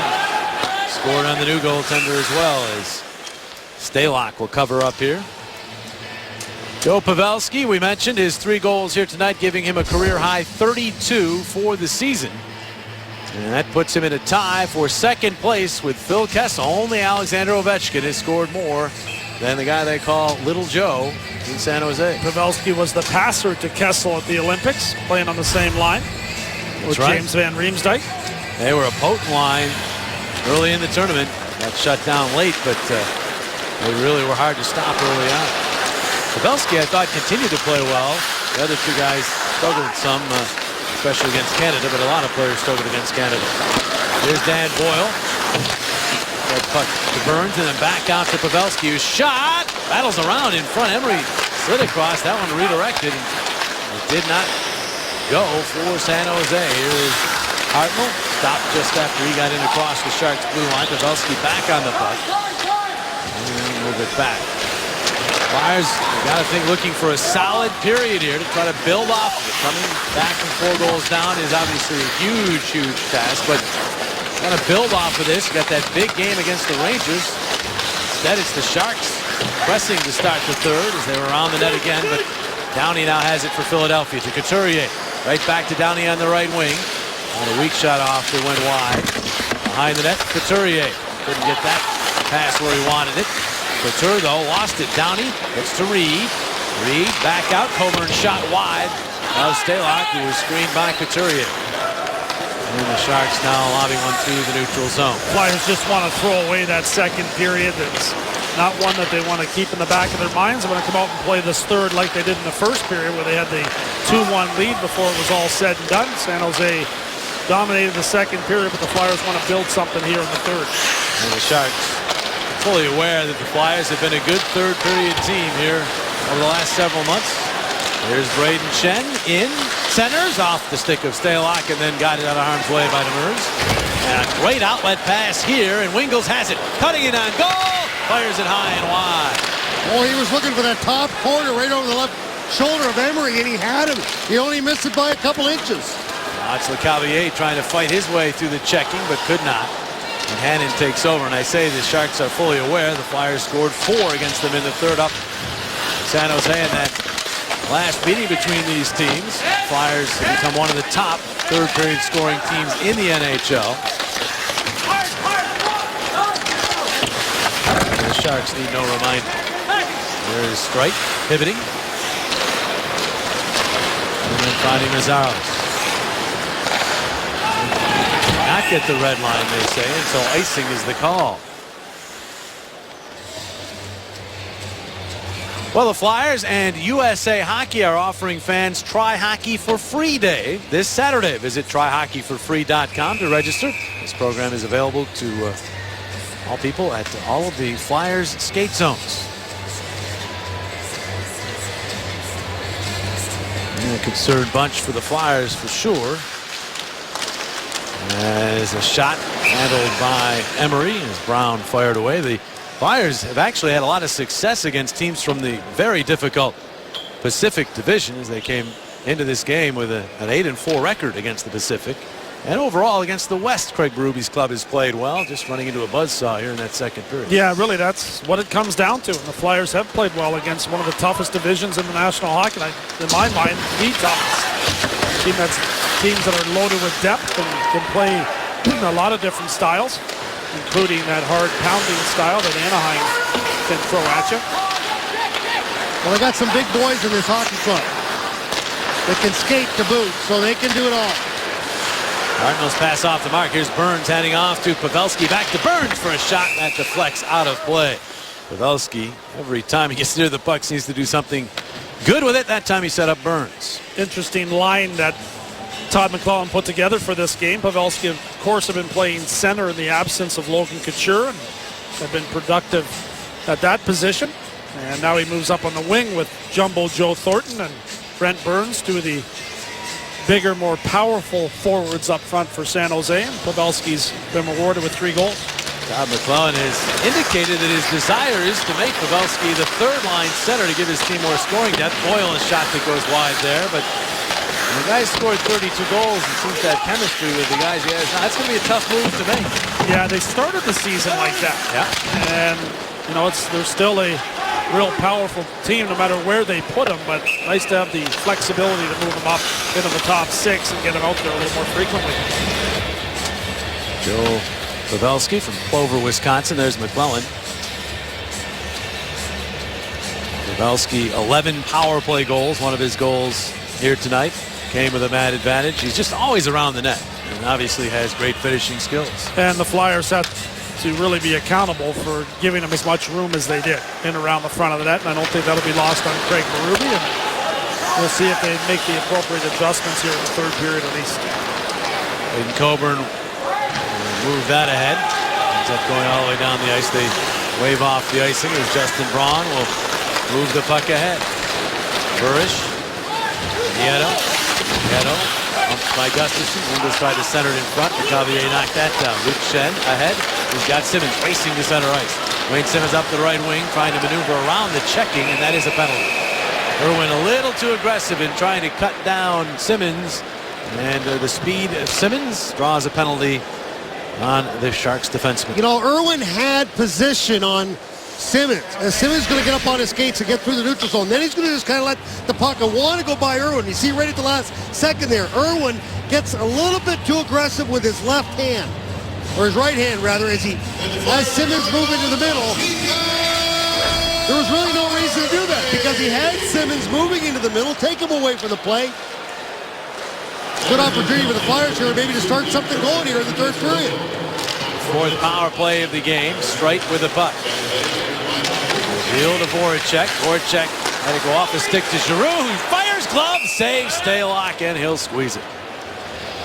Scored on the new goaltender as well, as Stalock will cover up here. Joe Pavelski, we mentioned his 3 goals here tonight, giving him a career-high 32 for the season. And that puts him in a tie for second place with Phil Kessel. Only Alexander Ovechkin has scored more than the guy they call Little Joe in San Jose. Pavelski was the passer to Kessel at the Olympics, playing on the same line with James Van Riemsdyk. They were a potent line early in the tournament. Got shut down late, but they really were hard to stop early on. Pavelski, I thought, continued to play well. The other two guys struggled some, especially against Canada, but a lot of players struggled against Canada. Here's Dan Boyle. That puck to Burns and then back out to Pavelski, who's shot. Battles around in front. Emery slid across. That one redirected. It did not go for San Jose. Here is Hartnell. Stopped just after he got in across the Sharks blue line. Pavelski back on the puck. And move it back. Flyers, got to think, looking for a solid period here to try to build off of it. Coming back from 4 goals down is obviously a huge, huge task, but got to build off of this. Got that big game against the Rangers. Instead, it's the Sharks pressing to start the third as they were around the net again, but Downey now has it for Philadelphia to Couturier. Right back to Downey on the right wing. On a weak shot off that went wide. Behind the net, Couturier. Couldn't get that pass where he wanted it. Couture, though, lost it. Downey gets to Reed. Reed back out. Coburn shot wide. Now Stalock, who was screened by Couturier. And the Sharks now lobbing one through the neutral zone. Flyers just want to throw away that second period. That's not one that they want to keep in the back of their minds. They want to come out and play this third like they did in the first period, where they had the 2-1 lead before it was all said and done. San Jose dominated the second period, but the Flyers want to build something here in the third. And the Sharks fully aware that the Flyers have been a good third period team here over the last several months. Here's Braden Chen in, centers off the stick of Stalock and then got it out of harm's way by Demers. And a great outlet pass here, and Wingels has it, cutting it on goal, fires it high and wide. Oh, he was looking for that top corner right over the left shoulder of Emery, and he had him. He only missed it by a couple inches. Now it's LeCavalier trying to fight his way through the checking, but could not. And Hannon takes over, and I say the Sharks are fully aware the Flyers scored 4 against them in the third up San Jose, and that last meeting between these teams, Flyers have become one of the top third period scoring teams in the NHL. And the Sharks need no reminder. There's Strike pivoting. And then finding Mazzaros. Not get the red line, they say, until icing is the call. Well, the Flyers and USA Hockey are offering fans Try Hockey for Free Day this Saturday. Visit tryhockeyforfree.com to register. This program is available to all people at all of the Flyers skate zones. And a concerned bunch for the Flyers for sure. As a shot handled by Emery as Brown fired away. The Flyers have actually had a lot of success against teams from the very difficult Pacific Division as they came into this game with an 8-4 record against the Pacific. And overall against the West, Craig Berube's club has played well, just running into a buzzsaw here in that second period. Yeah, really, that's what it comes down to. And the Flyers have played well against one of the toughest divisions in the National Hockey League. In my mind, the toughest. Teams that are loaded with depth and can play a lot of different styles, including that hard pounding style that Anaheim can throw at you. Well, they got some big boys in this hockey club that can skate to boot, so they can do it all. Cardinals pass off the mark. Here's Burns handing off to Pavelski. Back to Burns for a shot that deflects out of play. Pavelski, every time he gets near the puck, seems to do something good with it. That time he set up Burns. Interesting line that Todd McLellan put together for this game. Pavelski, of course, have been playing center in the absence of Logan Couture and have been productive at that position. And now he moves up on the wing with Jumbo Joe Thornton and Brent Burns, two of the bigger, more powerful forwards up front for San Jose. And Pavelski's been rewarded with 3 goals. Todd McLellan has indicated that his desire is to make Pavelski the third-line center to give his team more scoring depth. Boyle a shot that goes wide there, but the guy scored 32 goals and seems to have chemistry with the guys he has. Now, that's going to be a tough move to make. Yeah, they started the season like that. Yeah. And, you know, they're still a real powerful team no matter where they put them, but nice to have the flexibility to move them up into the top 6 and get them out there a little more frequently. Joe Pavelski from Clover, Wisconsin. There's McLellan. Pavelski, 11 power play goals. One of his goals here tonight came with a mad advantage. He's just always around the net. and obviously has great finishing skills. And the Flyers have to really be accountable for giving them as much room as they did in around the front of the net, and I don't think that'll be lost on Craig Berube. And we'll see if they make the appropriate adjustments here in the third period at least. Clayton Coburn will move that ahead. Ends up going all the way down the ice. They wave off the icing as Justin Braun will move the puck ahead. Burish. Nieto. Bumped by Gustafsson. Wingles tried to center it in front. Cavier knocked that down. Luke Schenn ahead. He's got Simmons racing to center ice. Wayne Simmons up the right wing trying to maneuver around the checking, and that is a penalty. Irwin a little too aggressive in trying to cut down Simmons, and the speed of Simmons draws a penalty on the Sharks defenseman. You know, Irwin had position on Simmons. Simmons is going to get up on his skates and get through the neutral zone. Then he's going to just kind of let the puck want to go by Irwin. You see right at the last second there, Irwin gets a little bit too aggressive with his left hand, or his right hand rather, as Simmons move into the middle. There was really no reason to do that because he had Simmons moving into the middle, take him away from the play. Good opportunity for the Flyers here maybe to start something going here in the third period. Fourth power play of the game, Streit with the puck. Deal to Voracek. Voracek had to go off the stick to Giroux, who fires glove, saves Stalock, and he'll squeeze it.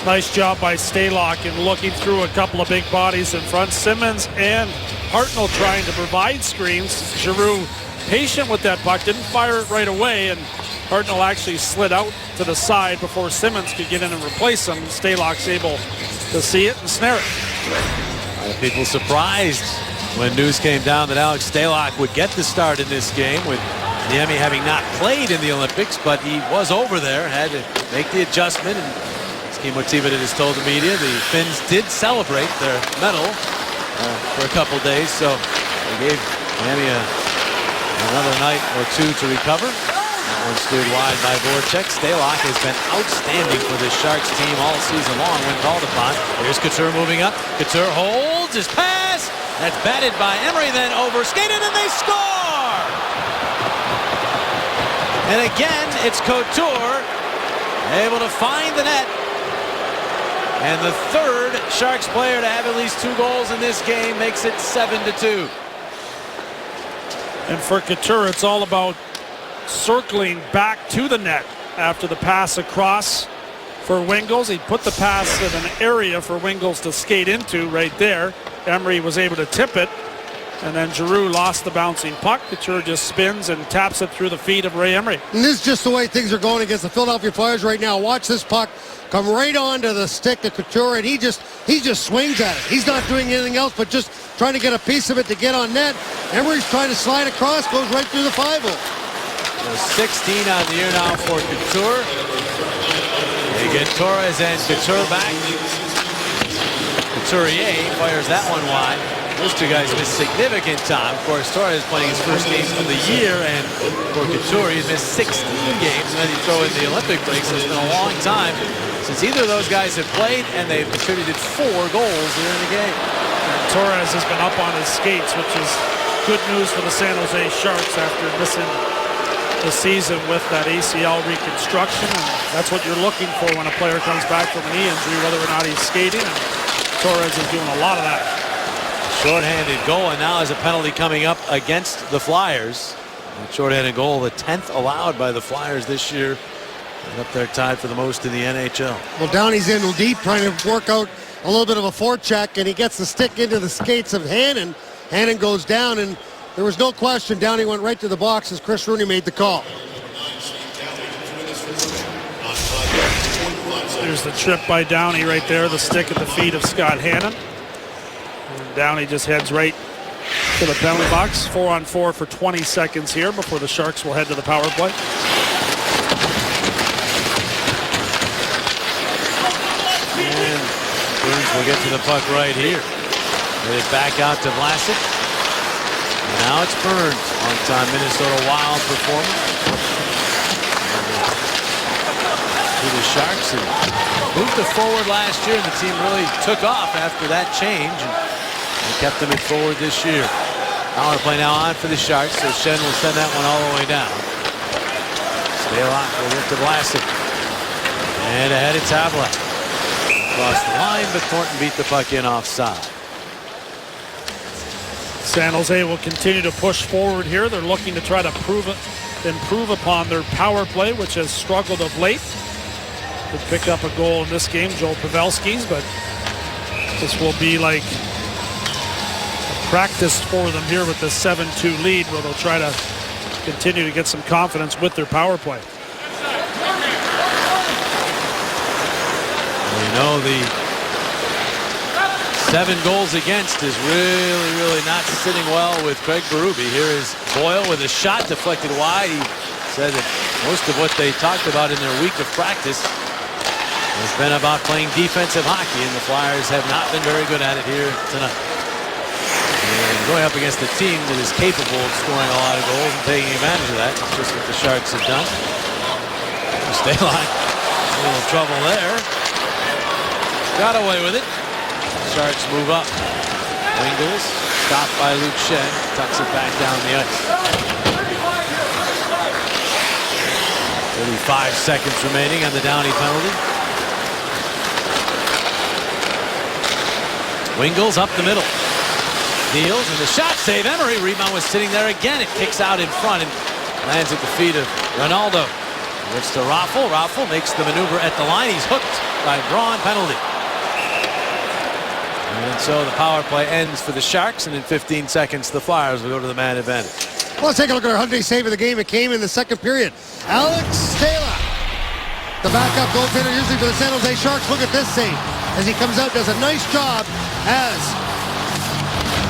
Nice job by Stalock in looking through a couple of big bodies in front. Simmons and Hartnell trying to provide screens. Giroux patient with that puck, didn't fire it right away, and Hartnell actually slid out to the side before Simmons could get in and replace him. Stalock's able to see it and snare it. People surprised when news came down that Alex Stalock would get the start in this game, with Niemi having not played in the Olympics, but he was over there, had to make the adjustment. And Ski Motivated has told the media the Finns did celebrate their medal for a couple days, so they gave Niemi another night or two to recover. That one steered wide by Voracek. Stalock has been outstanding for this Sharks team all season long when called upon. Here's Couture moving up. Couture holds his pass. That's batted by Emery, then over skated, and they score! And again, it's Couture able to find the net. And the third Sharks player to have at least 2 goals in this game makes it 7-2. And for Couture, it's all about circling back to the net after the pass across for Wingles. He put the pass in an area for Wingles to skate into right there. Emery was able to tip it, and then Giroux lost the bouncing puck. Couture just spins and taps it through the feet of Ray Emery. And this is just the way things are going against the Philadelphia Flyers right now. Watch this puck come right onto the stick of Couture, and he just swings at it. He's not doing anything else but just trying to get a piece of it to get on net. Emery's trying to slide across, goes right through the 5-hole. 16 on the year now for Couture. They get Torres and Couture back. Couturier fires that one wide. Those two guys missed significant time. Of course, Torres playing his first games of the year, and for Couture, he's missed 16 games. And then you throw in the Olympic break, so it's been a long time since either of those guys have played, and they've contributed 4 goals here in the game. Torres has been up on his skates, which is good news for the San Jose Sharks after missing the season with that ACL reconstruction. And that's what you're looking for when a player comes back from a knee injury, whether or not he's skating. And Torres is doing a lot of that. Shorthanded goal, and now has a penalty coming up against the Flyers. And shorthanded goal, the 10th allowed by the Flyers this year. And up there tied for the most in the NHL. Well, Downey's in deep trying to work out a little bit of a forecheck, and he gets the stick into the skates of Hannon. Hannon goes down, and there was no question. Downey went right to the box as Chris Rooney made the call. There's the trip by Downey right there, the stick at the feet of Scott Hannon. And Downey just heads right to the penalty box. 4-on-4 for 20 seconds here before the Sharks will head to the power play. And Burns will get to the puck right here. Get it back out to Vlasic. And now it's Burns. Long-time Minnesota Wild performer. To the Sharks, and moved to forward last year, and the team really took off after that change, and they kept them at forward this year. Power play now on for the Sharks, so Schenn will send that one all the way down. Stalock will get to Vlasic. And ahead it's Havlat. Across the line, but Thornton beat the puck in offside. San Jose will continue to push forward here. They're looking to try to improve upon their power play, which has struggled of late. Could pick up a goal in this game, Joel Pavelski's, but this will be like a practice for them here with the 7-2 lead, where they'll try to continue to get some confidence with their power play. You know, the 7 goals against is really not sitting well with Craig Berube. Here is Boyle with a shot deflected wide. He said that most of what they talked about in their week of practice has been about playing defensive hockey, and the Flyers have not been very good at it here tonight. And going up against a team that is capable of scoring a lot of goals and taking advantage of that, that's just what the Sharks have done. Stalock, a little trouble there. Got away with it. Sharks move up. Wingles stopped by Luke Schenn. Tucks it back down the ice. 35 seconds remaining on the Downey penalty. Wingles up the middle. Deals and the shot save. Emery rebound was sitting there again. It kicks out in front and lands at the feet of Ronaldo. Gets to Raffl. Raffl makes the maneuver at the line. He's hooked by Braun. Penalty. And so the power play ends for the Sharks, and in 15 seconds the Flyers will go to the man advantage. Well, let's take a look at our Hyundai save of the game. It came in the second period. Alex Stalock, the backup goaltender usually for the San Jose Sharks. Look at this save as he comes out, does a nice job as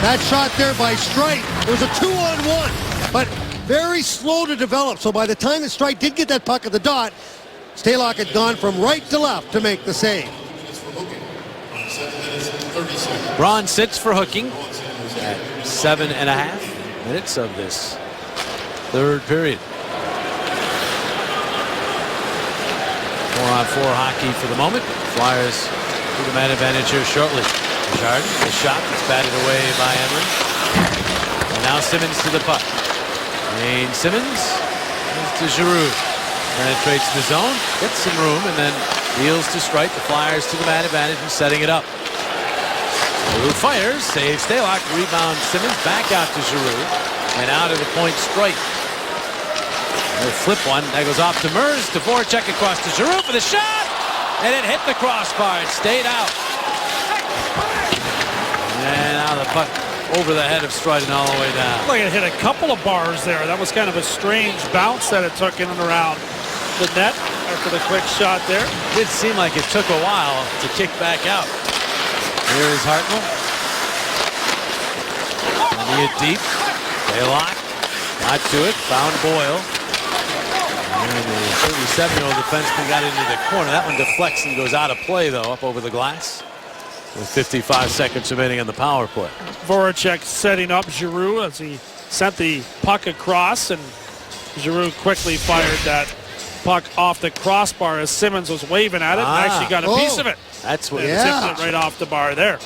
that shot there by Streit. It was a 2-on-1, but very slow to develop. So by the time that Streit did get that puck at the dot, Stalock had gone from right to left to make the save. Braun sits for hooking at 7.5 minutes of this third period. 4-on-4 hockey for the moment. Flyers to the man advantage here shortly. Chardon, the shot that's batted away by Emery. And now Simmons to the puck. Wayne Simmons to Giroux. Penetrates the zone, gets some room, and then deals to Streit. The Flyers to the man advantage and setting it up. Giroux fires, saves Stalock, rebound Simmons, back out to Giroux, and out of the point Streit. They flip one, that goes off to Mers, to Voracek across to Giroux for the shot, and it hit the crossbar, it stayed out. And now the puck over the head of Streit and all the way down. Like it hit a couple of bars there. That was kind of a strange bounce that it took in and around the net after the quick shot there. It did seem like it took a while to kick back out. Here is Hartnell. Sending it deep. Stalock. Not to it. Found Boyle. And the 37-year-old defenseman got into the corner. That one deflects and goes out of play, though, up over the glass. With 55 seconds remaining on the power play. Voracek setting up Giroux as he sent the puck across, and Giroux quickly fired that puck off the crossbar as Simmons was waving at it and actually got a piece of it. That's what tipped it right off the bar there.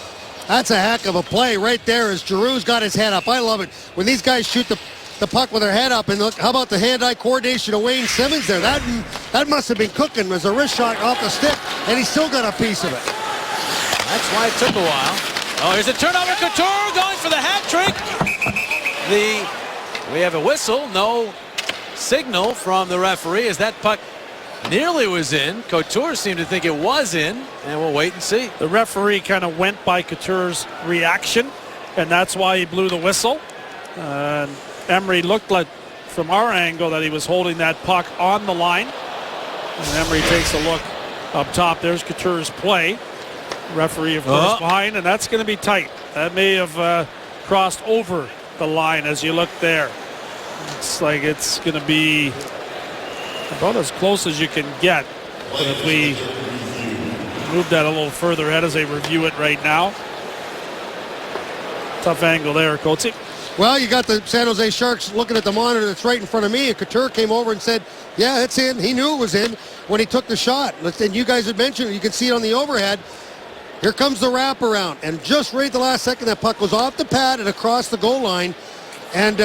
That's a heck of a play right there as Giroux's got his head up. I love it. When these guys shoot the puck with their head up, and look, how about the hand-eye coordination of Wayne Simmons there? That must have been cooking as a wrist shot off the stick, and he still got a piece of it. That's why it took a while. Oh, here's a turnover. Couture going for the hat trick. We have a whistle. No signal from the referee as that puck nearly was in. Couture seemed to think it was in, and we'll wait and see. The referee kind of went by Couture's reaction, and that's why he blew the whistle. Emery looked like, from our angle, that he was holding that puck on the line. And Emery takes a look up top. There's Couture's play. Referee, of course, behind, and that's going to be tight. That may have crossed over the line as you look there. It's like it's going to be about as close as you can get. But if we move that a little further ahead as they review it right now. Tough angle there, Coatsy. Well, you got the San Jose Sharks looking at the monitor that's right in front of me, and Couture came over and said, yeah, it's in. He knew it was in when he took the shot. And you guys had mentioned it. You can see it on the overhead. Here comes the wraparound, and just right at the last second, that puck was off the pad and across the goal line. And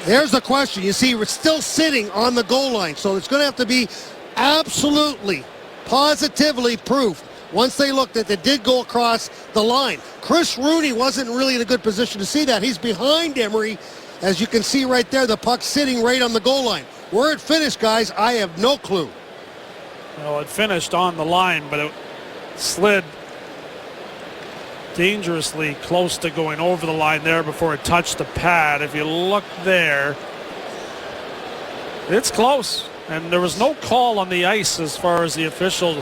there's the question. You see, we're still sitting on the goal line, so it's going to have to be absolutely positively proof once they looked that it did go across the line. Chris Rooney wasn't really in a good position to see that. He's behind Emery. As you can see right there, the puck sitting right on the goal line. Where it finished, guys, I have no clue. Well, it finished on the line, but it slid dangerously close to going over the line there before it touched the pad. If you look there, it's close. And there was no call on the ice as far as the official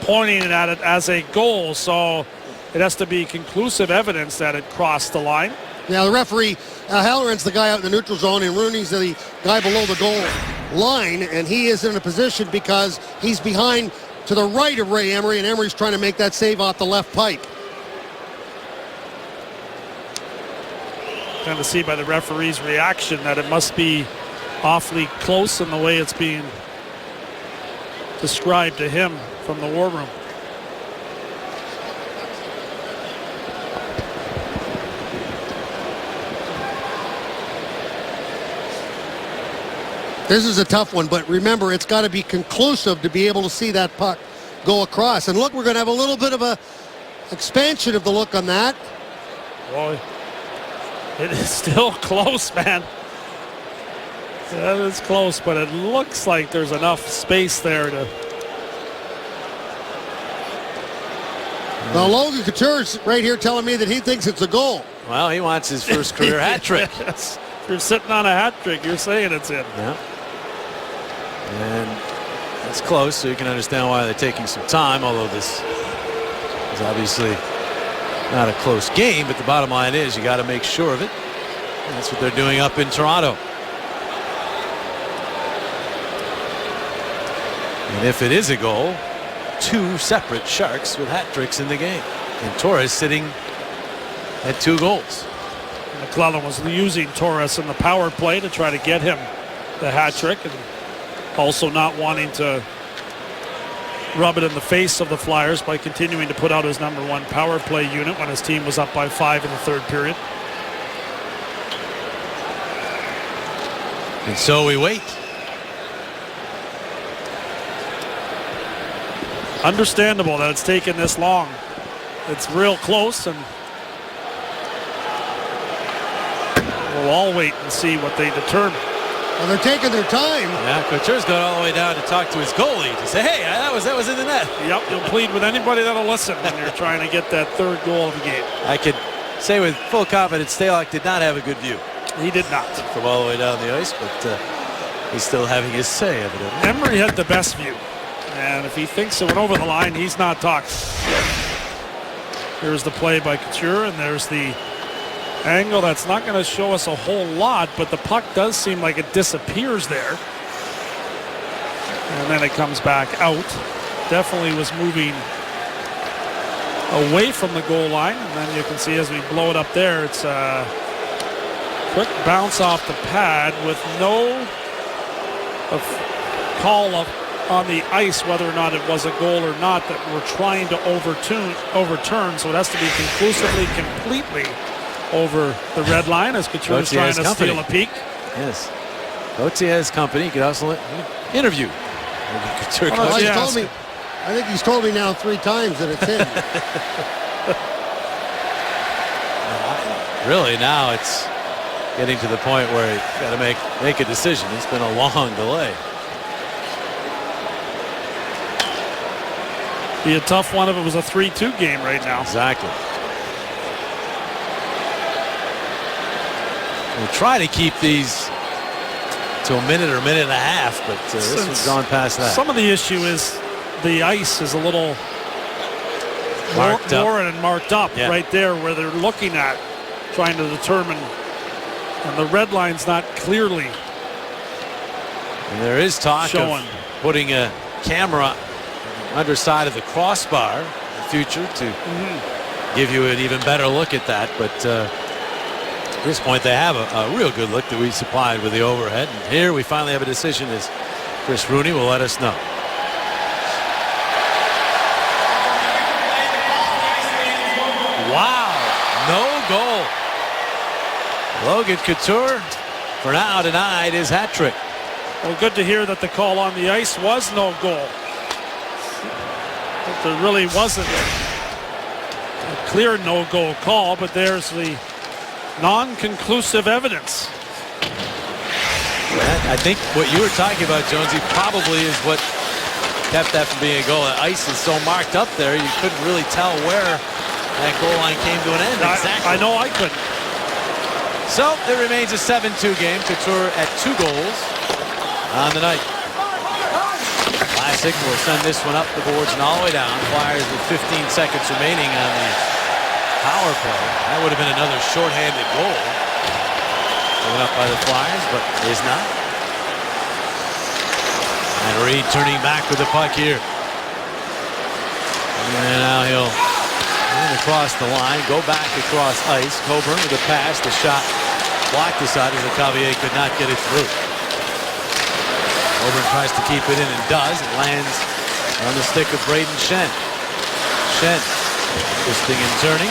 pointing at it as a goal. So it has to be conclusive evidence that it crossed the line. Now, the referee, Halloran's the guy out in the neutral zone, and Rooney's the guy below the goal line, and he is in a position because he's behind to the right of Ray Emery, and Emery's trying to make that save off the left pipe. Kind of see by the referee's reaction that it must be awfully close in the way it's being described to him from the war room. This is a tough one, but remember, it's got to be conclusive to be able to see that puck go across. And look, we're going to have a little bit of a expansion of the look on that. Boy, it is still close, man. That is close, but it looks like there's enough space there to... Now, Logan Couture's right here telling me that he thinks it's a goal. Well, he wants his first career hat trick. Yes. If you're sitting on a hat trick, you're saying it's in. Yeah. And it's close, so you can understand why they're taking some time, although this is obviously not a close game, but the bottom line is you got to make sure of it. And that's what they're doing up in Toronto. And if it is a goal, 2 separate Sharks with hat tricks in the game. And Torres sitting at 2 goals. McClellan was using Torres in the power play to try to get him the hat trick, and also not wanting to rub it in the face of the Flyers by continuing to put out his #1 power play unit when his team was up by 5 in the 3rd period. And so we wait. Understandable that it's taken this long. It's real close, and we'll all wait and see what they determine. Well, they're taking their time. Yeah, Couture's going all the way down to talk to his goalie to say, hey, that was in the net. Yep, you'll plead with anybody that'll listen when you're trying to get that 3rd goal of the game. I could say with full confidence Stalock did not have a good view. He did not. From all the way down the ice, but he's still having his say, evidently. Emery had the best view. And if he thinks it went over the line, he's not talking. Here's the play by Couture, and there's the angle that's not going to show us a whole lot, but the puck does seem like it disappears there. And then it comes back out. Definitely was moving away from the goal line, and then you can see as we blow it up there, it's a quick bounce off the pad with no call on the ice whether or not it was a goal or not that we're trying to overturn, so it has to be conclusively, completely over the red line as Couture is trying to steal a peek. Yes. Gauthier has company. You could also interview. Couture I think he's told me now 3 times that it's in. Really, now it's getting to the point where you got to make a decision. It's been a long delay. Be a tough one if it was a 3-2 game right now. Exactly. We'll try to keep these to a minute or minute and a half, but this one's gone past that. Some of the issue is the ice is a little worn and marked up right there where they're looking at, trying to determine, and the red line's not clearly and there is talk showing. Of putting a camera underside of the crossbar in the future to give you an even better look at that, but at this point they have a real good look that we supplied with the overhead, and here we finally have a decision as Chris Rooney will let us know. Wow, no goal. Logan Couture for now denied his hat trick. Well, good to hear that the call on the ice was no goal. There really wasn't a clear no-go call, but there's the non-conclusive evidence. I think what you were talking about, Jonesy, probably is what kept that from being a goal. The ice is so marked up there, you couldn't really tell where that goal line came to an end. Exactly. I know I couldn't. So it remains a 7-2 game. Couture at 2 goals on the night. Classic will send this one up the boards and all the way down. Flyers with 15 seconds remaining on the power play. That would have been another shorthanded goal. Given up by the Flyers, but is not. And Reed turning back with the puck here. And now he'll run across the line, go back across ice. Coburn with a pass. The shot blocked aside as Lecavalier could not get it through. Coburn tries to keep it in and does. It lands on the stick of Braden Schenn. Schenn twisting and turning.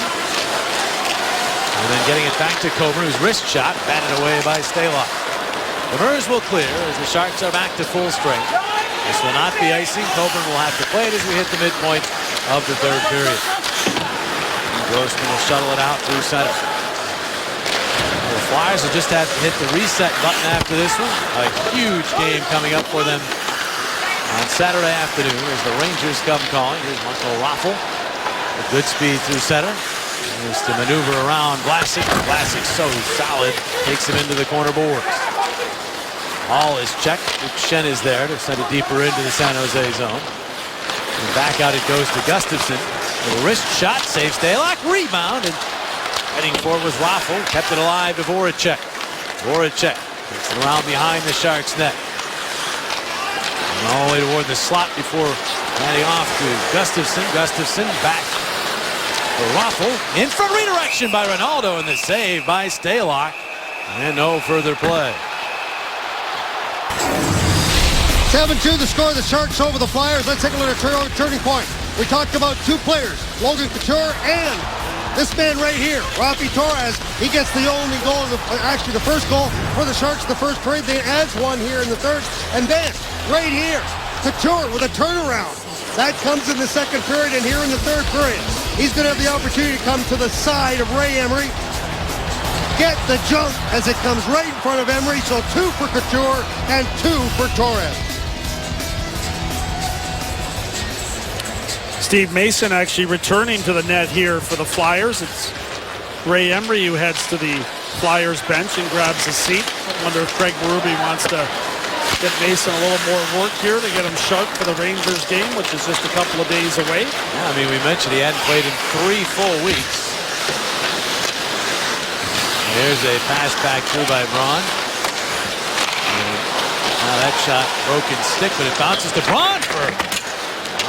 And then getting it back to Coburn, whose wrist shot batted away by Stalock. The Murs will clear as the Sharks are back to full strength. This will not be icing. Coburn will have to play it as we hit the midpoint of the third period. Grossman will shuttle it out through center. The Flyers will just have to hit the reset button after this one. A huge game coming up for them on Saturday afternoon as the Rangers come calling. Here's Marco Raffl with good speed through center. Is to maneuver around Vlasic. Vlasic so solid, takes him into the corner boards. All is checked. Schenn is there to send it deeper into the San Jose zone. And back out it goes to Gustafsson. Little wrist shot, saves Stalock, rebound, and heading forward was Raffl. Kept it alive to Voracek. Voracek takes it around behind the Sharks' net. And all the way toward the slot before handing off to Gustafsson. Gustafsson back. Raffl in front, redirection by Ronaldo, and the save by Stalock, and no further play. 7-2 the score of the Sharks over the Flyers. Let's take a look at turning point. We talked about 2 players, Logan Couture and this man right here, Raffi Torres. He gets the only goal, actually the first goal for the Sharks in the first period. They adds one here in the third, and then right here, Couture with a turnaround. That comes in the second period, and here in the third period, he's going to have the opportunity to come to the side of Ray Emery, get the jump as it comes right in front of Emery. So 2 for Couture and 2 for Torres. Steve Mason actually returning to the net here for the Flyers. It's Ray Emery who heads to the Flyers bench and grabs a seat. I wonder if Craig Berube wants to get Mason a little more work here to get him sharp for the Rangers game, which is just a couple of days away. Yeah, I mean, we mentioned he hadn't played in 3 full weeks. There's a pass back through by Braun. And now that shot, broken stick, but it bounces to Braun for an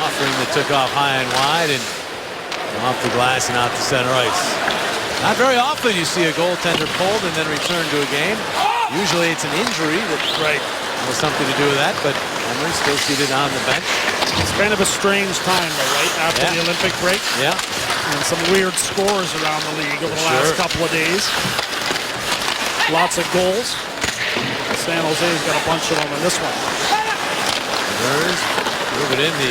offering that took off high and wide and off the glass and out to center ice. Not very often you see a goaltender pulled and then return to a game. Usually it's an injury that has something to do with that, but Emery still seated on the bench. It's kind of a strange time, though, right? After the Olympic break. Yeah. And some weird scores around the league over the last couple of days. Lots of goals. San Jose's got a bunch of them in this one. Murs move it in. The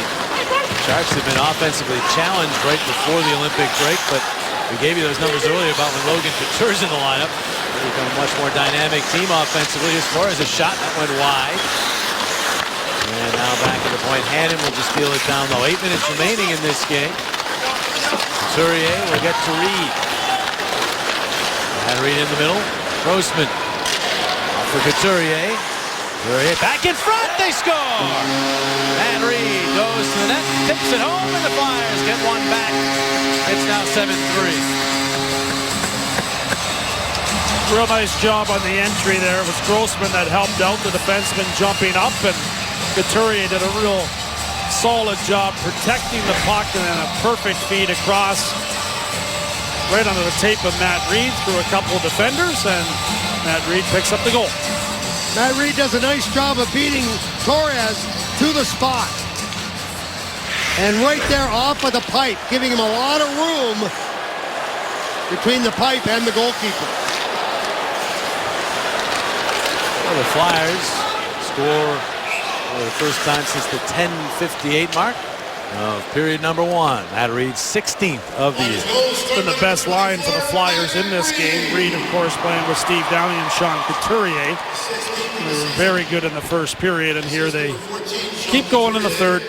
Sharks have been offensively challenged right before the Olympic break, but we gave you those numbers earlier about when Logan Couture's in the lineup. They become a much more dynamic team offensively. As far as a shot, that went wide. And now back at the point. Hannon will just steal it down low. 8 minutes remaining in this game. Couturier will get to Reed. And Reed in the middle. Grossman for Couturier. Couturier back in front. They score. And Reed goes to the net, tips it home, and the Flyers get one back. It's now 7-3. Real nice job on the entry there. It was Grossman that helped out the defenseman jumping up, and Couturier did a real solid job protecting the puck, and then a perfect feed across right under the tape of Matt Reed through a couple of defenders, and Matt Reed picks up the goal. Matt Reed does a nice job of beating Torres to the spot. And right there off of the pipe, giving him a lot of room between the pipe and the goalkeeper. Well, the Flyers score for the first time since the 10:58 mark. of period number 1. Matt Reed, 16th of the year. It's been the best line for the Flyers in this game. Reed, of course, playing with Steve Downey and Sean Couturier. They were very good in the first period, and here they keep going in the third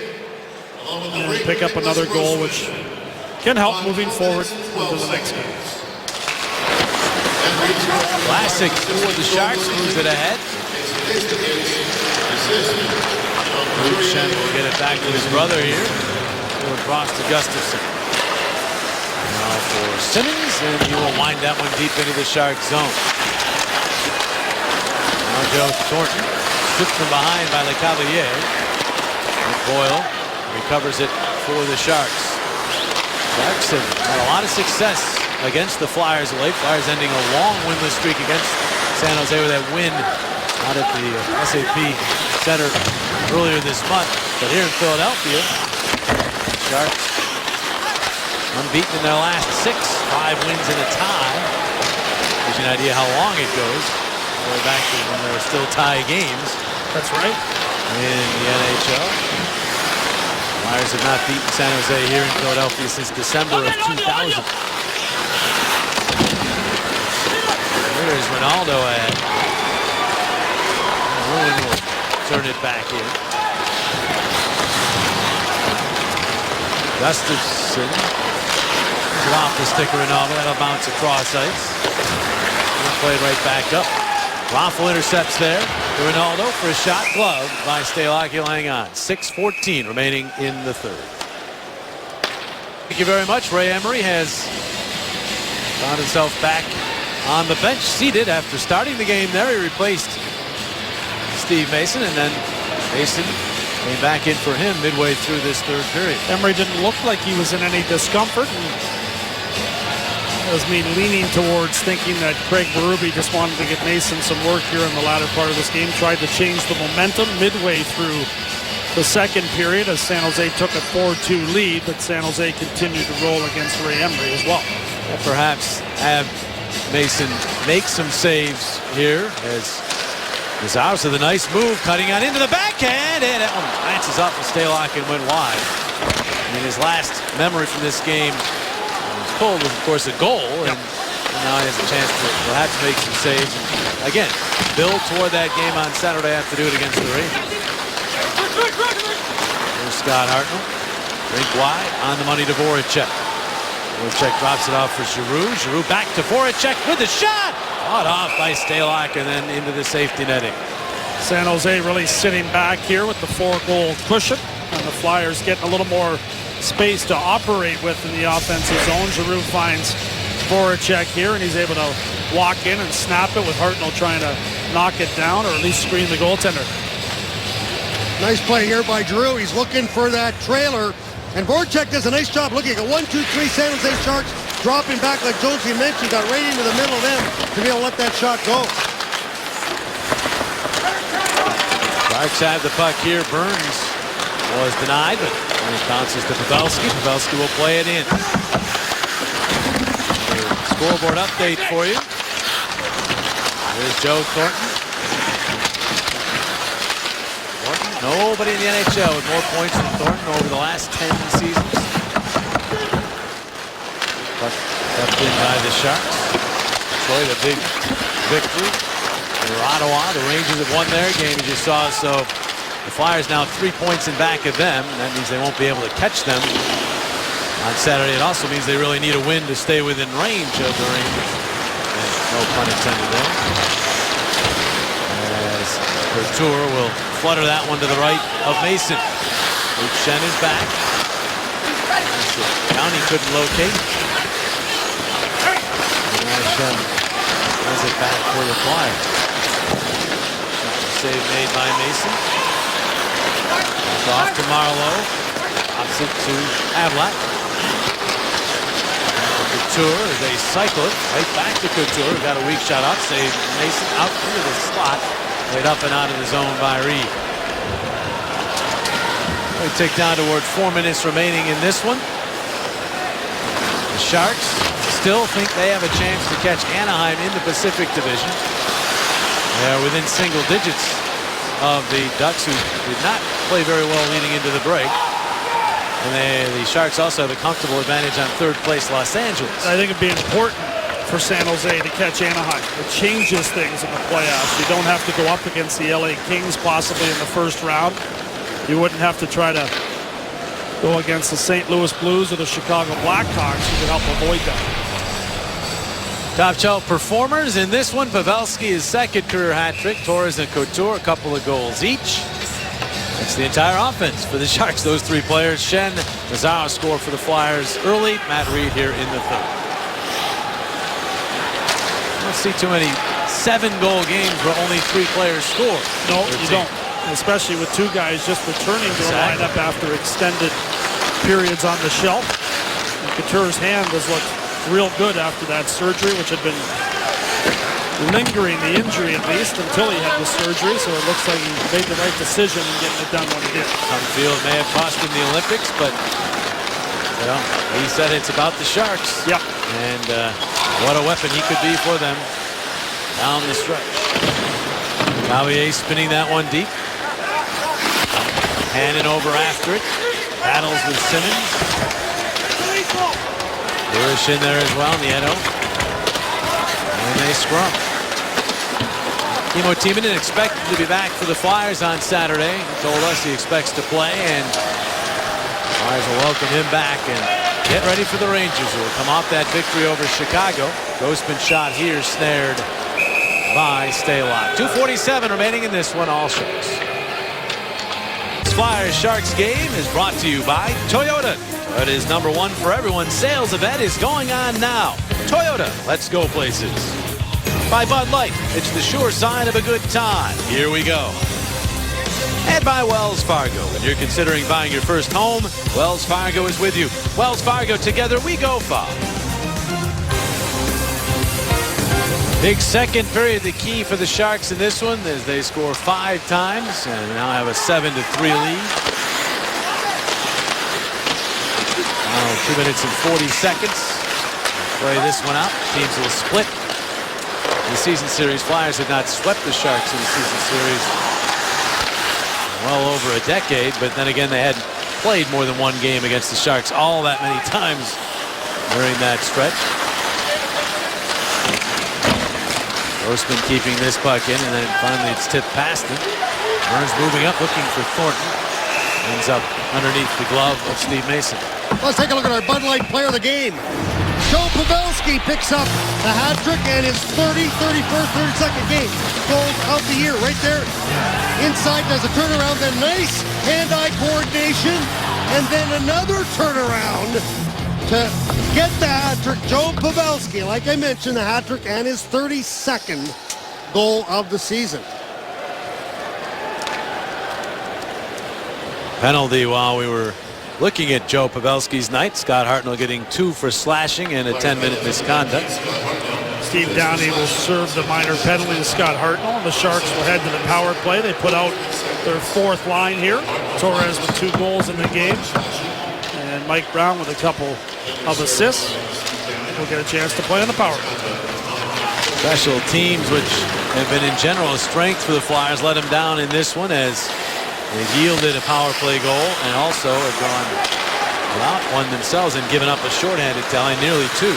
and pick up another goal, which can help moving forward into the next game. Classic for the Sharks, moves it ahead. Luke Schenn will get it back to his brother here. Go across to Gustafsson. Now for Simmons, and he will wind that one deep into the Shark zone. Now Joe Thornton, stripped from behind by LeCavalier. Boyle recovers it for the Sharks. Sharks have had a lot of success against the Flyers of late. Flyers ending a long winless streak against San Jose with that win out at the SAP Center earlier this month. But here in Philadelphia, Sharks unbeaten in their last 6, 5 wins and a tie. Gives you an idea how long it goes. Going back to when there were still tie games. That's right. In the NHL. Flyers have not beaten San Jose here in Philadelphia since December of 2000. Here's Ronaldo ahead. Ruin will turn it back here. Gustafsson is off the stick of Ronaldo. That'll bounce across ice. He'll play right back up. Raffl intercepts there to Ronaldo for a shot, gloved by Stalock. He'll hang on. 6:14 remaining in the third. Thank you very much. Ray Emery has found himself back on the bench, seated after starting the game there. He replaced Steve Mason, and then Mason came back in for him midway through this third period. Emery didn't look like he was in any discomfort. That was me leaning towards thinking that Craig Berube just wanted to get Mason some work here in the latter part of this game. Tried to change the momentum midway through the second period as San Jose took a 4-2 lead, but San Jose continued to roll against Ray Emery as well. And perhaps have Mason make some saves here as Gonzalez with a nice move, cutting out into the backhand, and it bounces off of Stalock and went wide. And his last memory from this game was pulled was, of course, a goal, and now he has a chance to perhaps make some saves. And again, build toward that game on Saturday afternoon against the Rangers. Here's Scott Hartnell, rink wide, on the money to Voracek. Voracek drops it off for Giroux. Giroux back to Voracek with the shot. Fought off by Stalock and then into the safety netting. San Jose really sitting back here with the 4-goal cushion, and the Flyers getting a little more space to operate with in the offensive zone. Giroux finds Voracek here, and he's able to walk in and snap it with Hartnell trying to knock it down or at least screen the goaltender. Nice play here by Giroux. He's looking for that trailer. And Voracek does a nice job looking at 1-2-3 San Jose Sharks. Dropping back like Josie mentioned. Got right into the middle of them to be able to let that shot go. Sharks have the puck here. Burns was denied, but when it bounces to Pavelski, Pavelski will play it in. Scoreboard update for you. Here's Joe Thornton. Nobody in the NHL with more points than Thornton over the last 10 seasons. Puck kept in by the Sharks. Detroit a big victory over Ottawa. The Rangers have won their game, as you saw. So the Flyers now 3 points in back of them. That means they won't be able to catch them on Saturday. It also means they really need a win to stay within range of the Rangers. And no pun intended there. As Couture will flutter that one to the right of Mason. Luke Schenn is back. Downey couldn't locate. And Schenn does it back for the Flyers. Save made by Mason. It's off to Marleau. Opposite to Havlat. Couture as they cycle it right back to Couture. Got a weak shot up. Save Mason out into the slot. Played up and out of the zone by Reed. We take down toward 4 minutes remaining in this one. The Sharks still think they have a chance to catch Anaheim in the Pacific Division. They're within single digits of the Ducks, who did not play very well leading into the break. And the Sharks also have a comfortable advantage on third place Los Angeles. I think it'd be important for San Jose to catch Anaheim. It changes things in the playoffs. You don't have to go up against the LA Kings possibly in the first round. You wouldn't have to try to go against the St. Louis Blues or the Chicago Blackhawks. You could help avoid that. Top shelf performers in this one. Pavelski, his second career hat trick. Torres and Couture, a couple of goals each. That's the entire offense for the Sharks. Those three players. Schenn, Mazzaro score for the Flyers early. Matt Reed here in the third. I don't see too many 7-goal games where only 3 players score. No, you don't. Especially with 2 guys just returning to the lineup after extended periods on the shelf. And Couture's hand has looked real good after that surgery, which had been lingering, the injury at least, until he had the surgery. So it looks like he made the right decision in getting it done when he did. Some feel it may have cost him the Olympics, but well, he said it's about the Sharks. Yep. And what a weapon he could be for them down the stretch. Cavalier spinning that one deep. Handing over after it. Battles with Simmons. Irish in there as well, Nieto. And they scrum. Timo Timonen expected to be back for the Flyers on Saturday. He told us he expects to play, and Flyers will welcome him back and get ready for the Rangers, who will come off that victory over Chicago. Ghostman shot here, snared by Stalock. 2:47 remaining in this one, all Sharks. This Flyers-Sharks game is brought to you by Toyota. Toyota's #1 for everyone sales event is going on now. Toyota, let's go places. By Bud Light, it's the sure sign of a good time. Here we go. And by Wells Fargo. When you're considering buying your first home, Wells Fargo is with you. Wells Fargo, together we go far. Big second period, the key for the Sharks in this one as they score 5 times and now have a 7-3 lead. Now 2 minutes and 40 seconds. Play this one out. Teams will split. In the season series, Flyers had not swept the Sharks in the season series well over a decade, but then again they hadn't played more than 1 game against the Sharks all that many times during that stretch. Grossman keeping this puck in, and then finally it's tipped past him. Burns moving up, looking for Thornton. Ends up underneath the glove of Steve Mason. Let's take a look at our Bud Light player of the game. Joe Pavelski picks up a hat trick and his 32nd game. Goal of the year right there. Inside does a turnaround, then nice hand-eye coordination, and then another turnaround to get the hat trick. Joe Pavelski, like I mentioned, the hat trick and his 32nd goal of the season. Penalty while we were looking at Joe Pavelski's night. Scott Hartnell getting 2 for slashing and a 10-minute misconduct. Steve Downey will serve the minor penalty to Scott Hartnell, and the Sharks will head to the power play. They put out their 4th line here. Torres with 2 goals in the game, and Mike Brown with a couple of assists. Will get a chance to play on the power play. Special teams, which have been in general a strength for the Flyers, let them down in this one as they've yielded a power play goal and also have gone without one themselves and given up a shorthanded tally, nearly 2.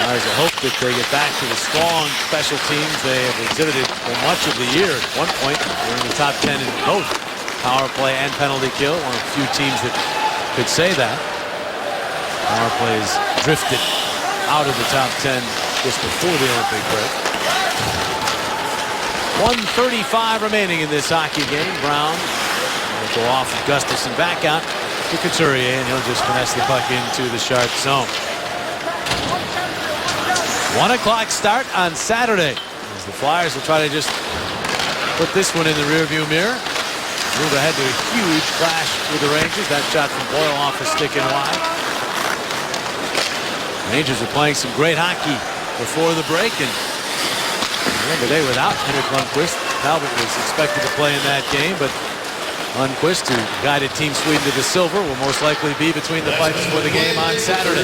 There's a hope that they get back to the strong special teams they have exhibited for much of the year. At one point, they're in the top 10 in both power play and penalty kill. One of the few teams that could say that. Power plays drifted out of the top 10 just before the Olympic break. 1:35 remaining in this hockey game. Brown will go off of Gustafsson, back out to Couturier, and he'll just finesse the puck into the Shark zone. 1 o'clock start on Saturday as the Flyers will try to just put this one in the rearview mirror. Move ahead to a huge clash with the Rangers. That shot from Boyle off a stick and wide. Rangers are playing some great hockey before the break, and today without Henrik Lundqvist. Talbot was expected to play in that game, but Lundqvist, who guided Team Sweden to the silver, will most likely be between the pipes for the game on Saturday.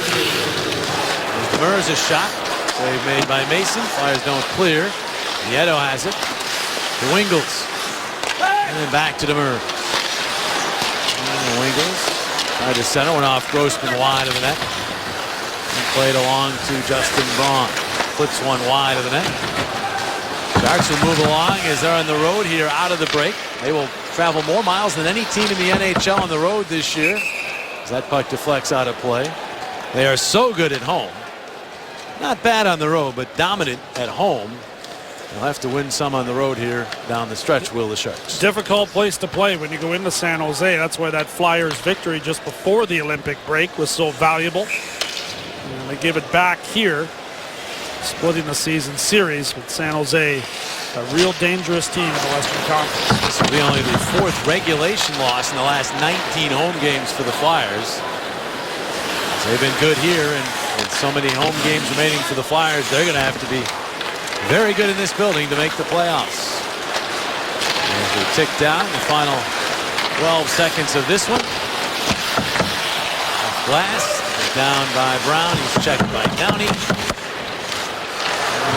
Demers a shot. Save made by Mason. Flyers don't clear. Nieto has it. To Wingels. And then back to Demers. Wingles tried to center, went off Grossman wide of the net. And played along to Justin Braun. Flips one wide of the net. Sharks will move along as they're on the road here out of the break. They will travel more miles than any team in the NHL on the road this year. As that puck deflects out of play. They are so good at home. Not bad on the road, but dominant at home. They'll have to win some on the road here down the stretch, will the Sharks. Difficult place to play when you go into San Jose. That's why that Flyers victory just before the Olympic break was so valuable. And they give it back here, splitting the season series with San Jose, a real dangerous team in the Western Conference. This will be only the 4th regulation loss in the last 19 home games for the Flyers. They've been good here, and with so many home games remaining for the Flyers, they're going to have to be very good in this building to make the playoffs. As we tick down the final 12 seconds of this one. Glass down by Brown. He's checked by Downey.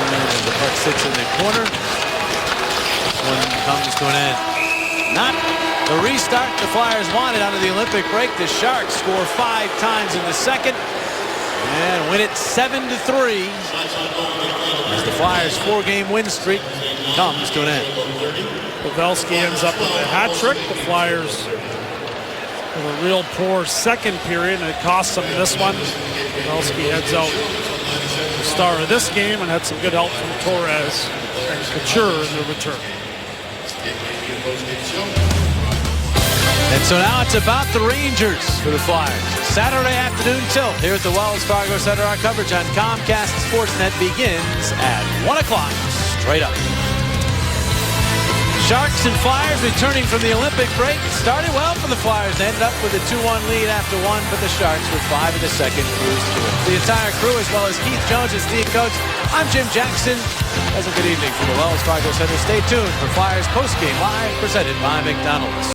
And the puck sits in the corner. This one comes to an end. Not the restart the Flyers wanted out of the Olympic break. The Sharks score 5 times in the second and win it 7-3 as the Flyers' 4-game win streak comes to an end. Pavelski ends up with a hat trick. The Flyers with a real poor second period, and it costs them this one. Pavelski heads out the star of this game and had some good help from Torres and Couture in the return. And so now it's about the Rangers for the Flyers. Saturday afternoon tilt here at the Wells Fargo Center. Our coverage on Comcast Sportsnet begins at 1 o'clock straight up. Sharks and Flyers returning from the Olympic break. Started well for the Flyers. They ended up with a 2-1 lead after 1, but the Sharks with 5 in the second cruised through it. The entire crew, as well as Keith Jones as team coach, I'm Jim Jackson. As a good evening from the Wells Fargo Center. Stay tuned for Flyers postgame live presented by McDonald's.